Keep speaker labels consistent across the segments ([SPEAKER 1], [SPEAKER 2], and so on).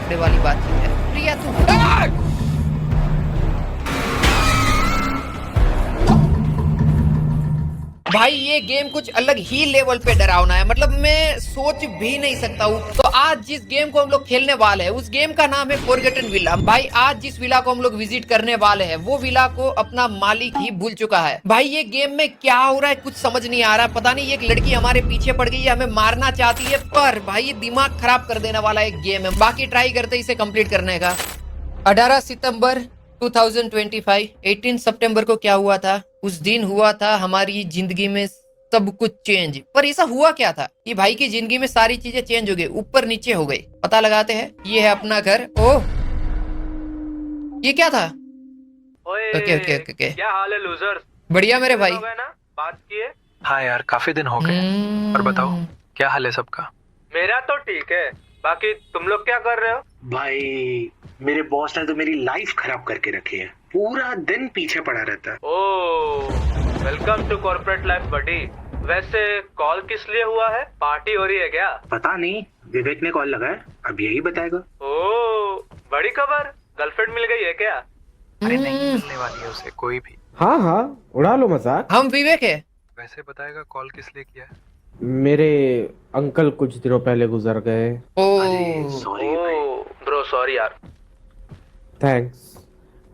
[SPEAKER 1] फेफड़े वाली बातचीत है। प्रिया तू भाई ये गेम कुछ अलग ही लेवल पे डरावना है, मतलब मैं सोच भी नहीं सकता हूँ। तो आज जिस गेम को हम लोग खेलने वाले हैं उस गेम का नाम है फॉरगेटन विला। भाई आज जिस विला को हम लोग विजिट करने वाले हैं वो विला को अपना मालिक ही भूल चुका है। भाई ये गेम में क्या हो रहा है कुछ समझ नहीं आ रहा। पता नहीं एक लड़की हमारे पीछे पड़ गई है, हमें मारना चाहती है, पर भाई ये दिमाग खराब कर देने वाला एक गेम है। बाकी ट्राई करते इसे कंप्लीट करने का। 18 सितंबर 2025, 18 सितंबर को क्या हुआ था? उस दिन हुआ था हमारी जिंदगी में सब कुछ चेंज। पर ऐसा हुआ क्या था कि भाई की जिंदगी में सारी चीजें चेंज हो गई, ऊपर नीचे हो गई। पता लगाते हैं। ये है अपना घर। ओह ये क्या था?
[SPEAKER 2] ओए,
[SPEAKER 1] ओके ओके ओके ओके,
[SPEAKER 2] क्या हाल है लूजर्स?
[SPEAKER 1] बढ़िया मेरे भाई।
[SPEAKER 2] हो गए ना बात किए?
[SPEAKER 3] हाँ यार, काफी दिन हो गए। और बताओ क्या हाल है सबका?
[SPEAKER 2] मेरा तो ठीक है, बाकी तुम लोग क्या कर रहे हो?
[SPEAKER 4] भाई मेरे बॉस ने तो मेरी लाइफ खराब करके रखी है, पूरा दिन पीछे पड़ा रहता है।
[SPEAKER 2] ओह, वेलकम टू कॉर्पोरेट लाइफ बडी। वैसे कॉल किस लिए हुआ है? पार्टी हो रही है क्या?
[SPEAKER 4] पता नहीं, विवेक ने कॉल लगाया, अब यही बताएगा।
[SPEAKER 2] ओह, बड़ी खबर, गर्लफ्रेंड मिल गई है क्या?
[SPEAKER 3] अरे नहीं मिलने वाली है उसे कोई भी।
[SPEAKER 5] हाँ हाँ, उड़ा लो मजाक।
[SPEAKER 1] हम विवेक है।
[SPEAKER 3] वैसे बताएगा कॉल किस लिए किया है?
[SPEAKER 5] मेरे अंकल कुछ दिनों पहले गुजर गए।
[SPEAKER 1] ओह
[SPEAKER 4] सॉरी भाई।
[SPEAKER 2] ओह ब्रो, सॉरी यार।
[SPEAKER 5] थैंक्स।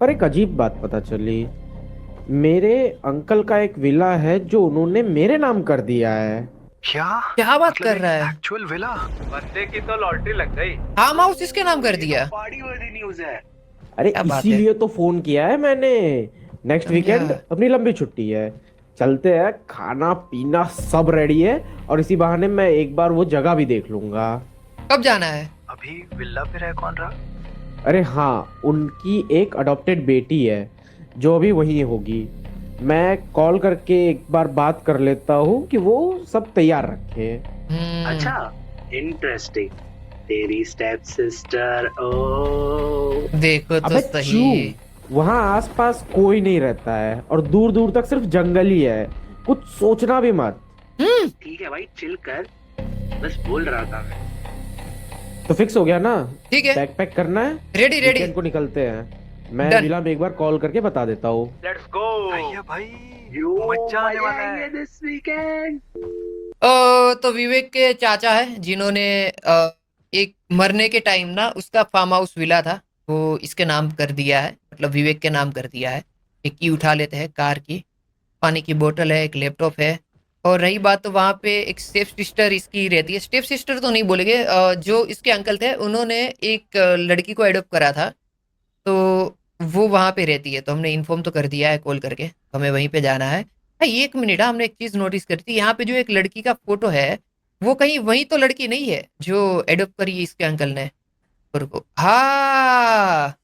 [SPEAKER 5] पर एक अजीब बात पता चली, मेरे अंकल का एक विला है जो उन्होंने मेरे नाम कर दिया है।
[SPEAKER 1] क्या बात कर रहा है?
[SPEAKER 3] Actual villa?
[SPEAKER 2] बंदे की तो लॉटरी लग गई।
[SPEAKER 1] फार्म हाउस इसके नाम कर दिया।
[SPEAKER 4] पार्टी वाली न्यूज है।
[SPEAKER 5] अरे
[SPEAKER 1] क्या बात है?
[SPEAKER 5] इसीलिए तो फोन किया है मैंने। नेक्स्ट वीकेंड अपनी लंबी छुट्टी है, चलते हैं, खाना पीना सब रेडी है, और इसी बहाने मैं एक बार वो जगह भी देख लूंगा।
[SPEAKER 1] कब जाना है?
[SPEAKER 3] अभी विला पे रह कौन रहा?
[SPEAKER 5] अरे हाँ, उनकी एक अडॉप्टेड बेटी है जो अभी वहीं होगी। मैं कॉल करके एक बार बात कर लेता हूँ कि वो सब तैयार रखे।
[SPEAKER 4] अच्छा, इंटरेस्टिंग। तेरी स्टेप सिस्टर। ओ
[SPEAKER 1] देखो तो
[SPEAKER 5] अबे
[SPEAKER 1] सही।
[SPEAKER 5] वहाँ आसपास कोई नहीं रहता है और दूर दूर तक सिर्फ जंगल ही है, कुछ सोचना भी मत।
[SPEAKER 4] ठीक है भाई, चिल कर, बस बोल रहा था मैं।
[SPEAKER 5] तो फिक्स हो गया ना?
[SPEAKER 1] ठीक है,
[SPEAKER 5] बैग पैक करना है,
[SPEAKER 1] रेडी रेडी।
[SPEAKER 5] वीकेंड को निकलते हैं। मैं
[SPEAKER 1] Done.
[SPEAKER 5] विला में एक बार कॉल करके बता देता हूँ।
[SPEAKER 2] Let's go.
[SPEAKER 3] भैया भाई,
[SPEAKER 4] यो,
[SPEAKER 3] मजा आने वाला है।
[SPEAKER 4] This weekend.
[SPEAKER 1] तो विवेक के चाचा है जिन्होंने एक मरने के टाइम ना उसका फार्म हाउस विला था वो इसके नाम कर दिया है, मतलब विवेक के नाम कर दिया है। एक की उठा लेते हैं, कार की, पानी की बोतल है, एक लैपटॉप है। और रही बात तो वहाँ पे एक स्टेप सिस्टर इसकी रहती है। स्टेप सिस्टर तो नहीं बोलेंगे, जो इसके अंकल थे उन्होंने एक लड़की को एडॉप्ट करा था, तो वो वहाँ पे रहती है। तो हमने इन्फॉर्म तो कर दिया है कॉल करके, हमें वहीं पे जाना है। हाँ, एक मिनट, हमने एक चीज नोटिस करी थी, यहाँ पे जो एक लड़की का फोटो है वो कहीं वही तो लड़की नहीं है जो एडॉप्ट करी है इसके अंकल ने को। हाँ,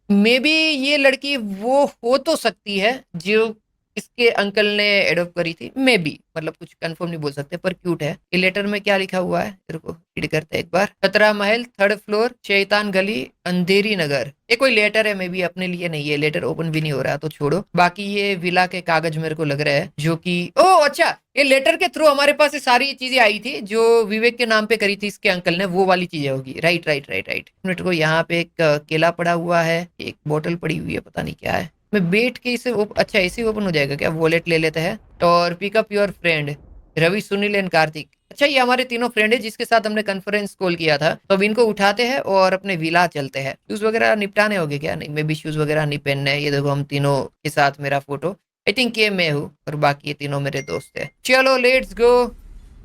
[SPEAKER 1] मे बी ये लड़की वो हो तो सकती है जो इसके अंकल ने एडॉप्ट करी थी, मे बी, मतलब कुछ कंफर्म नहीं बोल सकते, पर क्यूट है। ये लेटर में क्या लिखा हुआ है तेरे को रीड करते हैं एक बार। 17 महल, 3rd फ्लोर, शैतान गली, अंधेरी नगर। ये कोई लेटर है, मे बी अपने लिए नहीं है। लेटर ओपन भी नहीं हो रहा तो छोड़ो। बाकी ये विला के कागज मेरे को लग रहा है जो कि, ओ अच्छा, ये लेटर के थ्रू हमारे पास ये सारी चीजें आई थी जो विवेक के नाम पे करी थी इसके अंकल ने, वो वाली चीजें होगी। Right right right right. Minute को, यहाँ पे एक केला पड़ा हुआ है, एक बोतल पड़ी हुई है, पता नहीं क्या है। मैं बैठ के इसे अच्छा ऐसे ओपन हो जाएगा क्या? वॉलेट ले लेते हैं। और pick up your friend Ravi, Sunil and Kartik. अच्छा, ये हमारे तीनों फ्रेंड है जिसके साथ हमने कॉन्फ्रेंस कॉल किया था। तो अब इनको उठाते हैं और अपने विला चलते हैं। शूज वगैरह निपटाने होंगे क्या? नहीं, मैं भी शूज वगैरह नहीं पहनने। ये देखो हम तीनों के साथ मेरा फोटो, आई थिंक ये मैं हूँ और बाकी ये तीनों मेरे दोस्त है। चलो लेट्स गो।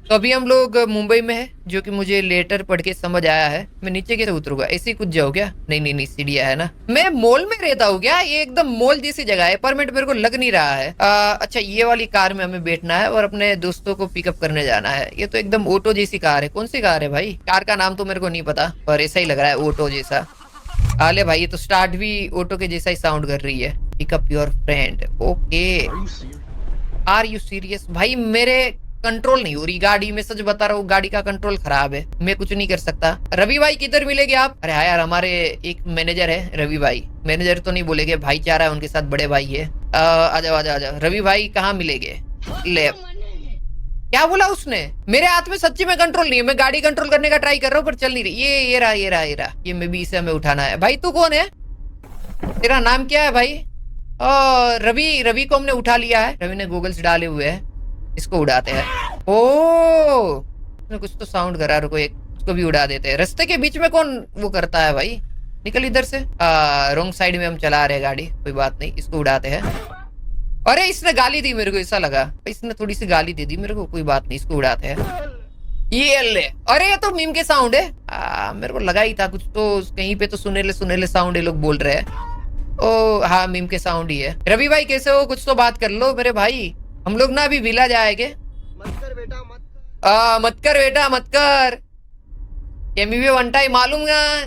[SPEAKER 1] तो अभी हम लोग मुंबई में है, जो कि मुझे लेटर पढ़ के समझ आया है। मैं नीचे कैसे उतरूंगा? ऐसे ही कुछ जाओ क्या? नहीं नहीं नहीं, सीढ़ियां है ना। मैं मॉल में रहता हूँ क्या? ये एकदम मॉल जैसी जगह है, पर मेरे को लग नहीं रहा है। अच्छा, ये वाली कार में हमें बैठना है और अपने दोस्तों को पिकअप करने जाना है। ये तो एकदम ऑटो जैसी कार है। कौन सी कार है भाई? कार का नाम तो मेरे को नहीं पता, पर ऐसा ही लग रहा है, ऑटो जैसा। आले भाई, ये तो स्टार्ट भी ऑटो के जैसा ही साउंड कर रही है। Pick up your friend, okay. Are you serious? भाई मेरे कंट्रोल नहीं हो रही गाड़ी में, सच बता रहा हूँ, गाड़ी का कंट्रोल खराब है, मैं कुछ नहीं कर सकता। रवि भाई किधर मिलेंगे आप? अरे हाँ यार, हमारे एक मैनेजर है रवि भाई। मैनेजर तो नहीं बोलेंगे, भाईचारा है उनके साथ, बड़े भाई है। आ जाओ आ जाओ आ जाओ। रवि भाई कहाँ मिलेंगे? ले क्या बोला उसने? मेरे हाथ में सच्ची में कंट्रोल नहीं है, मैं गाड़ी कंट्रोल करने का ट्राई कर रहा हूँ पर चल नहीं रही। ये रहा ये रहा ये रहा, ये मे भी इसे हमें उठाना है। भाई तू कौन है? तेरा नाम क्या है भाई? रवि, रवि को हमने उठा लिया है। रवि ने गूगल्स डाले हुए हैं, इसको उड़ाते हैं। ओ कुछ तो साउंड करा, रुको एक उसको भी उड़ा देते हैं। रास्ते के बीच में कौन वो करता है भाई? निकल इधर से। रॉन्ग साइड में हम चला रहे हैं गाड़ी, कोई बात नहीं, इसको उड़ाते हैं। अरे इसने गाली दी मेरे को, ऐसा लगा इसने थोड़ी सी गाली दे दी मेरे को, कोई बात नहीं, इसको उड़ाते हैं। ये ले, अरे ये तो मीम के साउंड है। मेरे को लगा ही था कुछ तो, कहीं पे तो सुनेले सुनेले साउंड ये लोग बोल रहे हैं। ओ हाँ मीम के साउंड ही है। रवि भाई कैसे हो? कुछ तो बात कर लो मेरे भाई। हम लोग ना अभी विला जाएंगे। मत कर बेटा मत कर। एमबीबी वन टाइम मालूम ना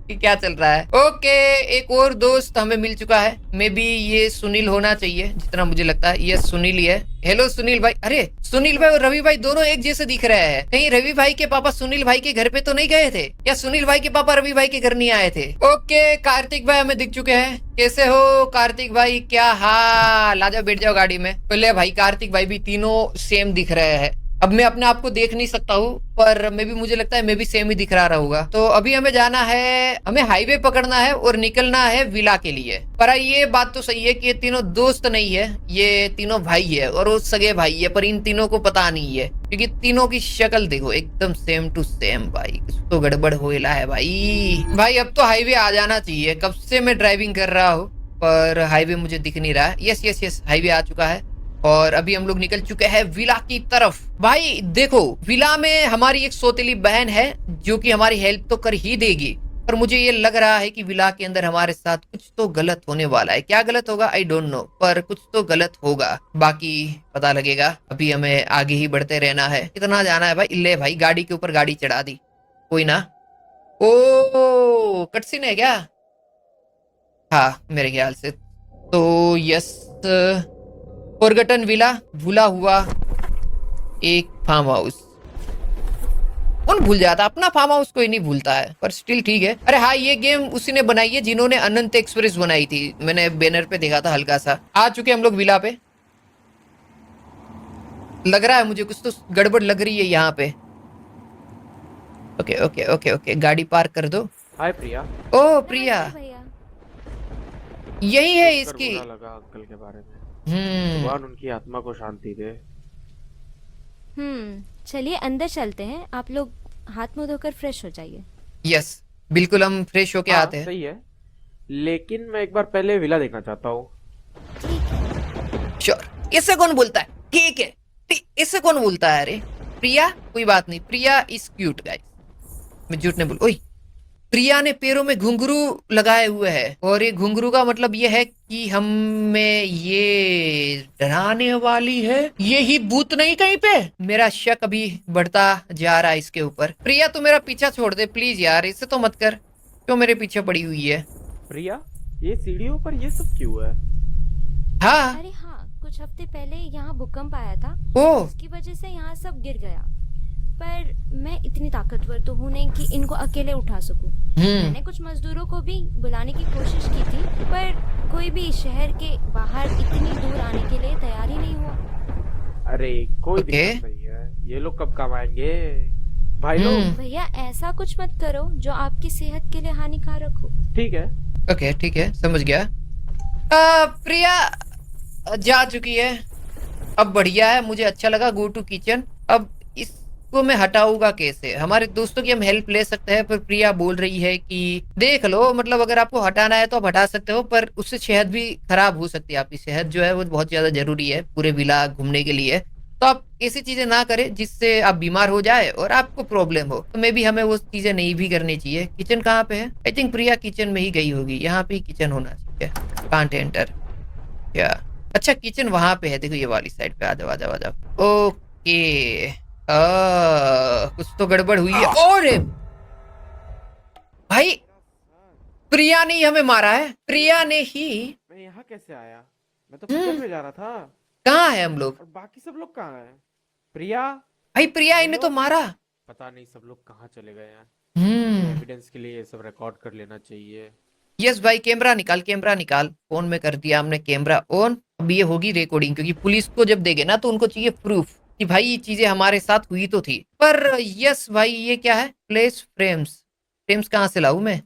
[SPEAKER 1] कि क्या चल रहा है। ओके एक और दोस्त हमें मिल चुका है, मे बी ये सुनील होना चाहिए जितना मुझे लगता है। ये सुनील ही है। हेलो सुनील भाई। अरे सुनील भाई और रवि भाई दोनों एक जैसे दिख रहे हैं। कहीं रवि भाई के पापा सुनील भाई के घर पे तो नहीं गए थे, या सुनील भाई के पापा रवि भाई के घर नहीं आए थे? ओके कार्तिक भाई हमें दिख चुके हैं। कैसे हो कार्तिक भाई? क्या हाल? आ जाओ बैठ जाओ गाड़ी में। पहले भाई कार्तिक भाई भी तीनों सेम दिख रहे हैं। अब मैं अपने आप को देख नहीं सकता हूँ पर मे भी मुझे लगता है मैं भी सेम ही दिख रहा होगा। तो अभी हमें जाना है, हमें हाईवे पकड़ना है और निकलना है विला के लिए। पर ये बात तो सही है कि ये तीनों दोस्त नहीं है, ये तीनों भाई है और वो सगे भाई है, पर इन तीनों को पता नहीं है क्योंकि तीनों की शक्ल देखो एकदम सेम टू सेम। भाई कुछ तो गड़बड़ होएला है भाई। अब तो हाईवे आ जाना चाहिए, कब से मैं ड्राइविंग कर रहा हूँ पर हाईवे मुझे दिख नहीं रहा है। यस यस यस हाईवे आ चुका है और अभी हम लोग निकल चुके हैं विला की तरफ। भाई देखो विला में हमारी एक सौतेली बहन है जो कि हमारी हेल्प तो कर ही देगी, पर मुझे ये लग रहा है कि विला के अंदर हमारे साथ कुछ तो गलत होने वाला है। क्या गलत होगा आई डोंट नो, पर कुछ तो गलत होगा, बाकी पता लगेगा। अभी हमें आगे ही बढ़ते रहना है। कितना जाना है भाई? ले भाई गाड़ी के ऊपर गाड़ी चढ़ा दी, कोई ना। ओ कटसीन है क्या? हाँ मेरे ख्याल से तो। यस फॉरगटन विला, भूला हुआ एक फार्म हाउस। कौन भूल जाता? अपना फार्म हाउस कोई नहीं भूलता है, पर स्टिल ठीक है। अरे हाँ ये गेम उसी ने बनाई है जिन्होंने अनंत एक्सप्रेस बनाई थी, मैंने बैनर पे देखा था हल्का सा। आ चुके हम लोग विला पे। लग रहा है मुझे कुछ तो गड़बड़ लग रही है यहाँ पे। ओके ओके ओके ओके गाड़ी पार्क कर दो।
[SPEAKER 5] हाय प्रिया।
[SPEAKER 1] ओ प्रिया यही है इसकी।
[SPEAKER 5] लगा अंकल के बारे में।
[SPEAKER 1] हम्म
[SPEAKER 5] उनकी आत्मा को शांति दे।
[SPEAKER 6] चलिए अंदर चलते हैं, आप लोग हाथ मुंह धोकर फ्रेश हो जाइए।
[SPEAKER 1] यस बिल्कुल हम फ्रेश होके आते हैं।
[SPEAKER 5] सही है, लेकिन मैं एक बार पहले विला देखना चाहता हूँ।
[SPEAKER 1] श्योर। इससे कौन बोलता है? ठीक है इससे कौन बोलता है? अरे प्रिया कोई बात नहीं, प्रिया इज क्यूट गाइस, मैं झूठ नहीं बोल। ओए प्रिया ने पैरों में घुंघरू लगाए हुए हैं और ये घुंघरू का मतलब ये है कि हमें ये डराने वाली है। ये ही भूत नहीं कहीं पे? मेरा शक अभी बढ़ता जा रहा है इसके ऊपर। प्रिया तू मेरा पीछा छोड़ दे प्लीज यार, इससे तो मत कर। क्यों मेरे पीछे पड़ी हुई है?
[SPEAKER 5] प्रिया ये सीढ़ियों पर ये सब क्यों है?
[SPEAKER 1] हाँ
[SPEAKER 6] अरे हाँ, कुछ हफ्ते पहले यहाँ भूकंप आया था,
[SPEAKER 1] ओ
[SPEAKER 6] उसकी वजह से यहाँ सब गिर गया। पर मैं इतनी ताकतवर तो हूँ नहीं कि इनको अकेले उठा सकूं। मैंने कुछ मजदूरों को भी बुलाने की कोशिश की थी, पर कोई भी शहर के बाहर इतनी दूर आने के लिए तैयार ही नहीं हुआ।
[SPEAKER 5] अरे कोई दिक्कत नहीं है, ये लोग कब काम आएंगे भाई लोग।
[SPEAKER 6] भैया ऐसा कुछ मत करो जो आपकी सेहत के लिए हानिकारक हो।
[SPEAKER 5] ठीक है
[SPEAKER 1] ओके ठीक है समझ गया। प्रिया जा चुकी है, अब बढ़िया है, मुझे अच्छा लगा। Go to kitchen. अब इसको मैं हटाऊंगा कैसे? हमारे दोस्तों की हम हेल्प ले सकते हैं, पर प्रिया बोल रही है कि देख लो, मतलब अगर आपको हटाना है तो आप हटा सकते हो, पर उससे सेहत भी खराब हो सकती है। आपकी सेहत जो है वो बहुत ज्यादा जरूरी है पूरे विला घूमने के लिए। तो आप ऐसी चीजें ना करें जिससे आप बीमार हो जाए और आपको प्रॉब्लम हो। तो मे भी हमें वो चीजें नहीं भी करनी चाहिए। किचन कहाँ पे है? आई थिंक प्रिया किचन में ही गई होगी। यहाँ पे किचन होना चाहिए। कांट एंटर क्या? अच्छा किचन वहां पे है, देखो ये वाली साइड पे। आ जाओ आ जाओ आ जाओ। ओके कुछ तो गड़बड़ हुई है। और भाई प्रिया ने ही हमें मारा है, प्रिया ने ही।
[SPEAKER 5] मैं यहाँ कैसे आया? मैं तो किचन में जा रहा था।
[SPEAKER 1] कहाँ है हम लोग?
[SPEAKER 5] और बाकी सब लोग कहाँ हैं? प्रिया
[SPEAKER 1] भाई प्रिया इन्हें तो मारा।
[SPEAKER 5] पता नहीं सब लोग कहाँ चले गए हैं। एविडेंस के लिए ये सब रिकॉर्ड कर लेना चाहिए।
[SPEAKER 1] यस भाई, कैमरा निकाल। फोन में कर दिया हमने कैमरा ऑन। अब ये होगी रिकॉर्डिंग, क्योंकि पुलिस को जब देंगे ना तो उनको चाहिए प्रूफ कि भाई ये चीजें हमारे साथ हुई तो थी। पर यस भाई, ये क्या है? प्लेस फ्रेम्स कहाँ से लाऊं मैं?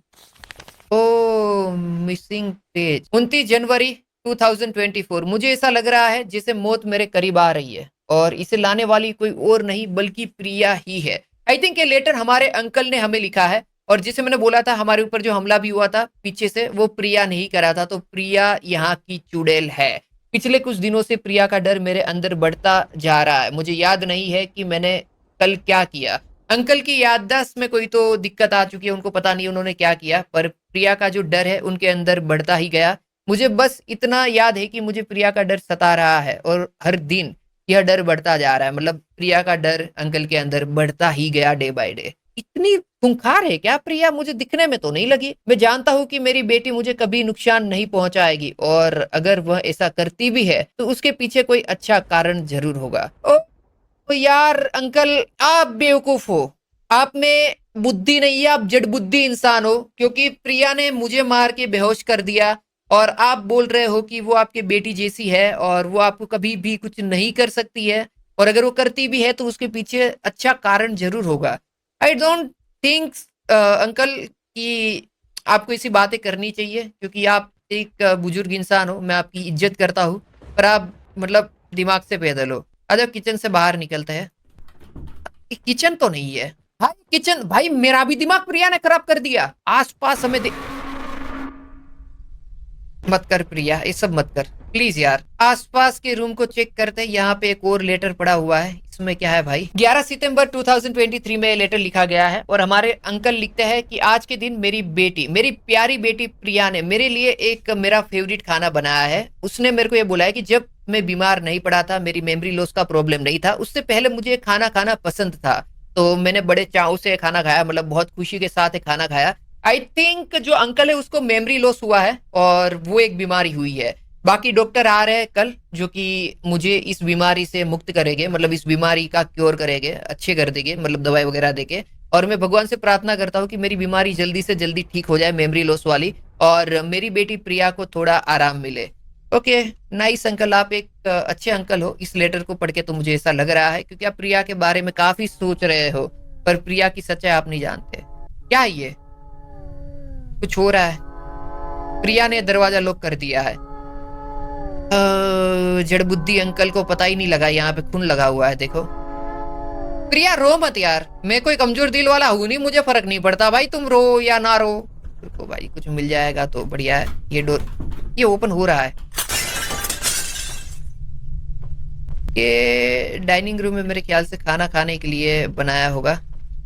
[SPEAKER 1] ओ मिसिंग पेज 29 जनवरी 2024। मुझे ऐसा लग रहा है जैसे मौत मेरे करीब आ रही है, और इसे लाने वाली कोई और नहीं बल्कि प्रिया ही है। आई थिंक ये लेटर हमारे अंकल ने हमें लिखा है, और जिसे मैंने बोला था हमारे ऊपर जो हमला भी हुआ था पीछे से, वो प्रिया ने ही करा था। तो प्रिया यहाँ की चुड़ैल है। पिछले कुछ दिनों से प्रिया का डर मेरे अंदर बढ़ता जा रहा है। मुझे याद नहीं है कि मैंने कल क्या किया। अंकल की याददाश्त में कोई तो दिक्कत आ चुकी है, उनको पता नहीं उन्होंने क्या किया, पर प्रिया का जो डर है उनके अंदर बढ़ता ही गया। मुझे बस इतना याद है कि मुझे प्रिया का डर सता रहा है, और हर दिन यह डर बढ़ता जा रहा है। मतलब प्रिया का डर अंकल के अंदर बढ़ता ही गया डे बाय डे। इतनी खूंखार है क्या प्रिया? मुझे दिखने में तो नहीं लगी। मैं जानता हूँ कि मेरी बेटी मुझे कभी नुकसान नहीं पहुंचाएगी, और अगर वह ऐसा करती भी है तो उसके पीछे कोई अच्छा कारण जरूर होगा। तो यार अंकल, आप बेवकूफ हो, आप में बुद्धि नहीं है, आप जड़ बुद्धि इंसान हो। क्योंकि प्रिया ने मुझे मार के बेहोश कर दिया, और आप बोल रहे हो कि वो आपकी बेटी जैसी है और वो आपको कभी भी कुछ नहीं कर सकती है, और अगर वो करती भी है तो उसके पीछे अच्छा कारण जरूर होगा। आई डोंट थिंक अंकल कि आपको ऐसी बातें करनी चाहिए, क्योंकि आप एक बुजुर्ग इंसान हो, मैं आपकी इज्जत करता हूँ, पर आप मतलब दिमाग से पैदल हो। अच्छा, किचन से बाहर निकलते हैं। किचन तो नहीं है भाई, किचन भाई मेरा भी दिमाग प्रिया ने खराब कर दिया। आसपास हमें मत कर प्रिया, ये सब मत कर प्लीज यार। आसपास के रूम को चेक करते हैं। यहाँ पे एक और लेटर पड़ा हुआ है, इसमें क्या है भाई? 11 सितंबर 2023 में लेटर लिखा गया है, और हमारे अंकल लिखते हैं कि आज के दिन मेरी प्यारी बेटी प्रिया ने मेरे लिए एक मेरा फेवरेट खाना बनाया है। उसने मेरे को ये बोला है कि जब मैं बीमार नहीं पड़ा था, मेरी मेमोरी लॉस का प्रॉब्लम नहीं था, उससे पहले मुझे खाना खाना पसंद था, तो मैंने बड़े चाव से खाना खाया, मतलब बहुत खुशी के साथ खाना खाया। आई थिंक जो अंकल है उसको मेमोरी लॉस हुआ है, और वो एक बीमारी हुई है। बाकी डॉक्टर आ रहे हैं कल, जो कि मुझे इस बीमारी से मुक्त करेंगे, मतलब इस बीमारी का क्योर करेंगे, अच्छे कर देंगे, मतलब दवाई वगैरह देके। और मैं भगवान से प्रार्थना करता हूँ कि मेरी बीमारी जल्दी से जल्दी ठीक हो जाए, मेमोरी लॉस वाली, और मेरी बेटी प्रिया को थोड़ा आराम मिले। ओके नाइस अंकल, आप एक अच्छे अंकल हो। इस लेटर को पढ़ के तो मुझे ऐसा लग रहा है, क्योंकि आप प्रिया के बारे में काफी सोच रहे हो, पर प्रिया की सच्चाई आप नहीं जानते। क्या ये कुछ हो रहा है? प्रिया ने दरवाजा लॉक कर दिया है। जड़बुद्धि अंकल को पता ही नहीं लगा यहाँ पे खून लगा हुआ है, देखो। प्रिया रो मत यार, मैं कोई कमजोर दिल वाला हूँ नहीं, मुझे फर्क नहीं पड़ता भाई तुम रो या ना रो। रुको भाई, कुछ मिल जाएगा तो बढ़िया है। ये डोर ये ओपन हो रहा है। ये डाइनिंग रूम में मेरे ख्याल से खाना खाने के लिए बनाया होगा।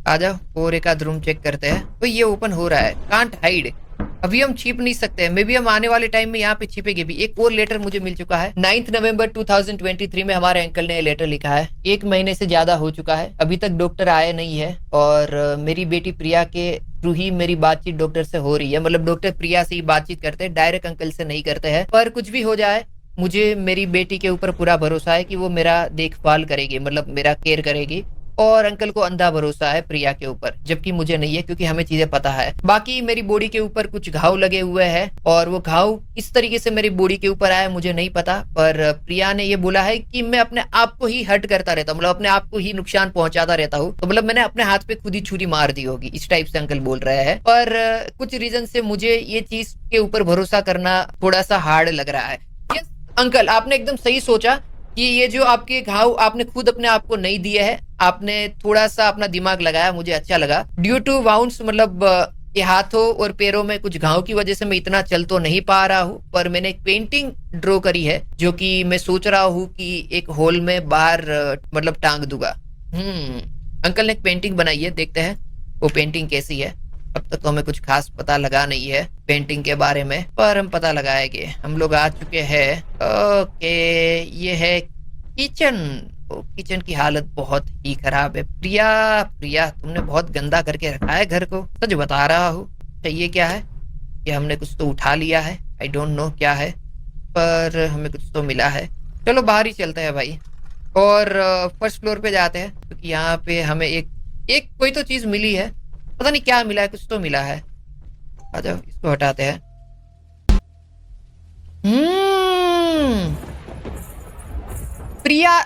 [SPEAKER 1] आ जाओ और एक आध रूम चेक करते हैं। तो ये ओपन हो रहा है। कांट हाइड, अभी हम छिप नहीं सकते। मे भी हम आने वाले टाइम में यहाँ पे छिपेंगे भी। एक और लेटर मुझे मिल चुका है। 9 नवंबर 2023 में हमारे अंकल ने लेटर लिखा है। 1 महीने से ज्यादा हो चुका है, अभी तक डॉक्टर आए नहीं है, और मेरी बेटी प्रिया के थ्रू ही मेरी बातचीत डॉक्टर से हो रही है। मतलब डॉक्टर प्रिया से ही बातचीत करते हैं, डायरेक्ट अंकल से नहीं करते हैं। पर कुछ भी हो जाए, मुझे मेरी बेटी के ऊपर पूरा भरोसा है कि वो मेरा देखभाल करेगी, मतलब मेरा केयर करेगी। और अंकल को अंधा भरोसा है प्रिया के ऊपर, जबकि मुझे नहीं है, क्योंकि हमें चीजें पता है। बाकी मेरी बॉडी के ऊपर कुछ घाव लगे हुए हैं, और वो घाव किस तरीके से मेरी बॉडी के ऊपर आया मुझे नहीं पता। पर प्रिया ने ये बोला है कि मैं अपने आप को ही हर्ट करता रहता हूँ, मतलब अपने आप को ही नुकसान पहुंचाता रहता हूँ। तो मतलब मैंने अपने हाथ पे खुद ही छुरी मार दी होगी, इस टाइप से अंकल बोल रहे हैं। पर कुछ रीजन से मुझे ये चीज के ऊपर भरोसा करना थोड़ा सा हार्ड लग रहा है। यस अंकल, आपने एकदम सही सोचा कि ये जो आपके घाव आपने खुद अपने आप को नहीं दिए है, आपने थोड़ा सा अपना दिमाग लगाया, मुझे अच्छा लगा। ड्यू टू वाउंड्स, मतलब ये हाथों और पैरों में कुछ घाव की वजह से मैं इतना चल तो नहीं पा रहा हूँ। पर मैंने एक पेंटिंग ड्रॉ करी है, जो कि मैं सोच रहा हूँ कि एक हॉल में बाहर मतलब टांग दूंगा। अंकल ने एक पेंटिंग बनाई है, देखते हैं वो पेंटिंग कैसी है। अब तक तो हमें कुछ खास पता लगा नहीं है पेंटिंग के बारे में, पर हम पता लगाएंगे। हम लोग आ चुके हैं। ओके, ये है किचन। किचन की हालत बहुत ही खराब है। प्रिया तुमने बहुत गंदा करके रखा है घर को, सच बता रहा हूँ। ये क्या है? ये हमने कुछ तो उठा लिया है, आई डोंट नो क्या है, पर हमें कुछ तो मिला है। चलो बाहर ही चलते हैं भाई, और फर्स्ट फ्लोर पे जाते हैं, क्योंकि यहाँ पे हमें एक कोई तो चीज मिली है, पता नहीं क्या मिला है, कुछ तो मिला है। आ जाओ, इसको हटाते हैं। हम्म प्रिया,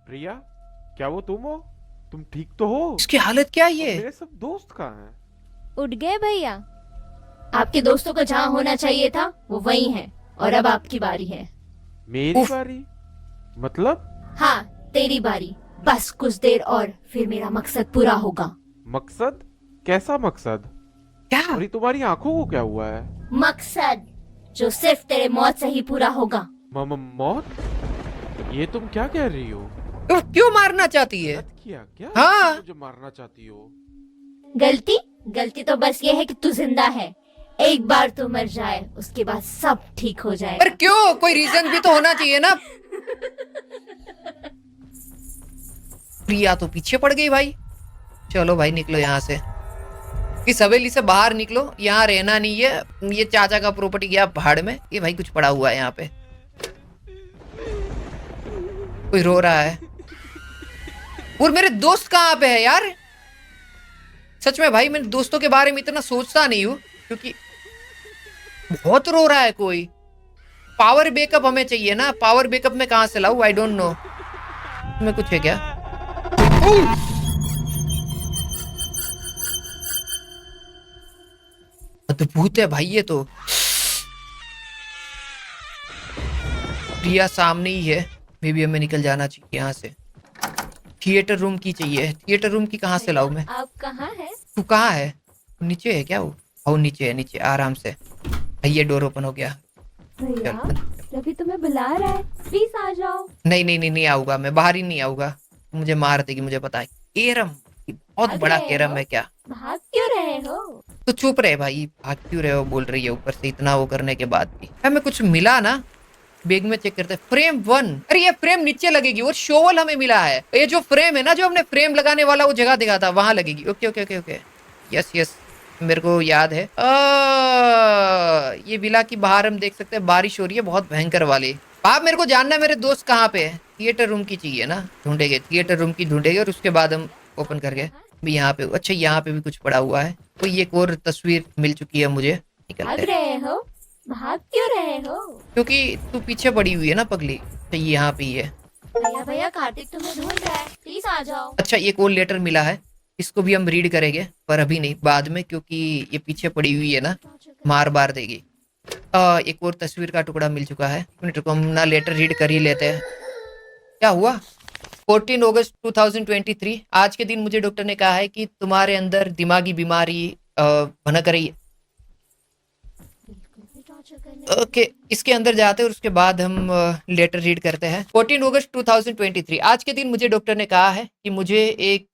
[SPEAKER 5] प्रिया, क्या वो तुम हो? तुम ठीक तो हो?
[SPEAKER 1] इसकी हालत क्या है
[SPEAKER 5] और
[SPEAKER 1] ये?
[SPEAKER 5] मेरे सब दोस्त कहाँ हैं?
[SPEAKER 6] उठ गए भैया? आपके दोस्तों को जहाँ होना चाहिए था वो वहीं है, और अब आपकी बारी है।
[SPEAKER 5] मेरी
[SPEAKER 1] उफ।
[SPEAKER 5] बारी? मतलब?
[SPEAKER 6] हाँ, तेरी बारी। बस कुछ देर और फिर मेरा मकसद पूरा होगा।
[SPEAKER 5] मकसद? कैसा मकसद?
[SPEAKER 1] क्या?
[SPEAKER 5] और ये तुम्हारी आंखों को क्या हुआ है?
[SPEAKER 6] मकसद जो सिर्फ तेरे मौत से ही पूरा होगा।
[SPEAKER 5] मौत? ये तुम क्या कह रही हो?
[SPEAKER 1] तो क्यों मारना चाहती है?
[SPEAKER 5] हद किया क्या?
[SPEAKER 1] हाँ।
[SPEAKER 5] मुझे मारना चाहती हो?
[SPEAKER 6] गलती तो बस ये है कि तू जिंदा है। एक बार तू मर जाए उसके बाद सब ठीक हो जाएगा।
[SPEAKER 1] पर क्यों? कोई रीजन भी तो होना चाहिए ना। प्रिया तो पीछे पड़ गई भाई। चलो भाई निकलो यहाँ से, इस हवेली से बाहर निकलो, यहाँ रहना नहीं है। ये चाचा का प्रॉपर्टी गया भाड़ में। ये भाई कुछ पड़ा हुआ है यहाँ पे, कोई रो रहा है। और मेरे दोस्त कहाँ पे है यार? सच में भाई मेरे दोस्तों के बारे में इतना सोचता नहीं हूँ, क्योंकि बहुत रो रहा है कोई। पावर बैकअप हमें चाहिए ना, पावर बैकअप में कहां से लाऊं? I don't know. इसमें कुछ है क्या? अद्भुत है भाई ये तो। प्रिया सामने ही है, मे बी हमें निकल जाना चाहिए यहाँ से। थिएटर रूम की चाहिए। थिएटर रूम की कहाँ से लाऊं मैं?
[SPEAKER 6] आप कहाँ हैं?
[SPEAKER 1] तू कहाँ है? नीचे है क्या वो? ओ नीचे है, नीचे आराम से। ये डोर ओपन हो गया।
[SPEAKER 6] भैया, रवि तुम्हें बुला रहा है, प्लीज आ जाओ।
[SPEAKER 1] नहीं नहीं नहीं नहीं आऊंगा मैं, बाहर ही नहीं आऊंगा। मुझे मार देगी, मुझे पता है। केरम, बहुत
[SPEAKER 6] भाग
[SPEAKER 1] बड़ा
[SPEAKER 6] रहे
[SPEAKER 1] केरम
[SPEAKER 6] हो?
[SPEAKER 1] है क्या?
[SPEAKER 6] भाग क्यों रहे हो?
[SPEAKER 1] तो चुप रहे भाई, भाग क्यों रहे हो बोल रही है ऊपर से, इतना वो करने के बाद भी। हमें कुछ मिला ना? बैग में चेक करते हैं। फ्रेम 1। अरे ये फ्रेम नीचे लगेगी, वो शोवल हमें मिला है। ये जो फ्रेम है ना, जो हमने फ्रेम लगाने वाला वो जगह दिखा था, वहां लगेगी। Okay okay okay okay, yes yes, मेरे को याद है। ये विला की बाहर हम देख सकते हैं बारिश हो रही है बहुत भयंकर वाली। आप मेरे को जानना है मेरे दोस्त कहाँ पे है। थिएटर रूम की चाहिए ना, ढूंढेंगे थिएटर रूम की, ढूंढेंगे और उसके बाद हम ओपन करके भी यहाँ पे। अच्छा यहाँ पे भी कुछ पड़ा हुआ है। कोई एक और तस्वीर मिल चुकी है मुझे।
[SPEAKER 6] भाग
[SPEAKER 1] निकलते हैं,
[SPEAKER 6] रहे हो? भाग क्यों रहे हो?
[SPEAKER 1] क्योंकि तू पीछे पड़ी हुई है ना पगली। तो ये यहाँ पे ही है।
[SPEAKER 6] भैया भैया, कार्तिक तुम्हें ढूंढ रहा है, प्लीज आ जाओ।
[SPEAKER 1] अच्छा एक और लेटर मिला है, इसको भी हम रीड करेंगे, पर अभी नहीं, बाद में, क्योंकि ये पीछे पड़ी हुई है ना, मार बार देगी। एक और तस्वीर का टुकड़ा मिल चुका है। मिनट को हम ना लेटर रीड कर ही लेते हैं। क्या हुआ? 14 अगस्त 2023, आज के दिन मुझे डॉक्टर ने कहा है कि तुम्हारे अंदर दिमागी बीमारी भनक रही है। ओके, इसके अंदर जाते हैं और उसके बाद हम लेटर रीड करते हैं। 14 अगस्त 2023, आज के दिन मुझे डॉक्टर ने कहा है कि मुझे एक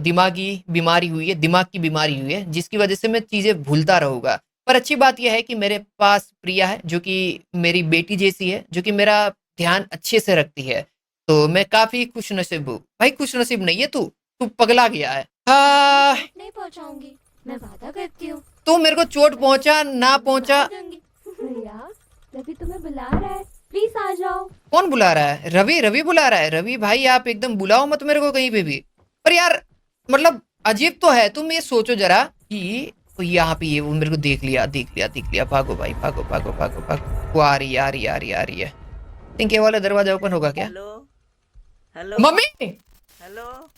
[SPEAKER 1] दिमागी बीमारी हुई है, दिमाग की बीमारी हुई है, जिसकी वजह से मैं चीजें भूलता रहूंगा। पर अच्छी बात यह है कि मेरे पास प्रिया है, जो कि मेरी बेटी जैसी है, जो कि मेरा ध्यान अच्छे से रखती है। तो मैं काफी खुश नसीब हूँ। भाई खुश नसीब नहीं है तू पगला गया है।
[SPEAKER 6] नहीं पहुंचाऊंगी, मैं वादा करती हूँ।
[SPEAKER 1] तू मेरे को चोट पहुंचा ना पहुंचा।
[SPEAKER 6] भैया, रवि तुम्हें बुला रहा है, प्लीज आ जाओ।
[SPEAKER 1] कौन बुला रहा है? रवि बुला रहा है। रवि भाई आप एकदम बुलाओ मत मेरे को कहीं पे भी। पर यार मतलब अजीब तो है। तुम ये सोचो जरा कि यहाँ पे ये वो मेरे को देख लिया। भागो भाई, भागो। वो आ रही है। थिंक ये वाला दरवाजा ओपन होगा क्या?
[SPEAKER 7] Hello
[SPEAKER 1] mummy,
[SPEAKER 7] hello.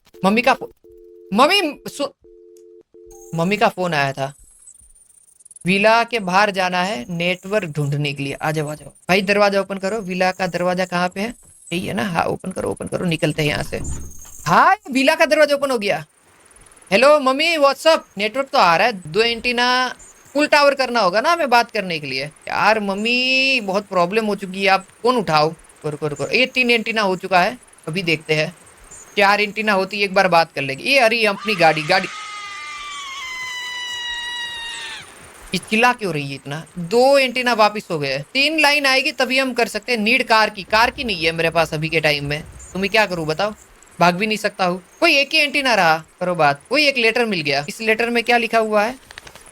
[SPEAKER 1] मम्मी का फोन आया था। विला के बाहर जाना है नेटवर्क ढूंढने के लिए। आ जाओ भाई, दरवाजा ओपन करो। विला का दरवाजा कहाँ पे है? यही है ना? हाँ ओपन करो, निकलते हैं यहाँ से। हाँ विला का दरवाजा ओपन हो गया। Hello mummy, WhatsApp. नेटवर्क तो आ रहा है। 2 एंटीना फुल टावर करना होगा ना हमें बात करने के लिए। यार मम्मी बहुत प्रॉब्लम हो चुकी है, आप फोन उठाओ। करो। ये 3 एंटीना हो चुका है, अभी देखते हैं। 4 एंटीना होती एक बार बात कर लेगी। ये अरे अपनी गाड़ी ये चिल्ला क्यों रही है इतना? 2 एंटीना वापस हो गए। 3 लाइन आएगी तभी हम कर सकते हैं। नीड कार की नहीं है मेरे पास अभी के टाइम में। तुम्हें क्या करूं बताओ? भाग भी नहीं सकता हूँ। कोई एक ही एंटीना रहा, करो बात। कोई एक लेटर मिल गया। इस लेटर में क्या लिखा हुआ है?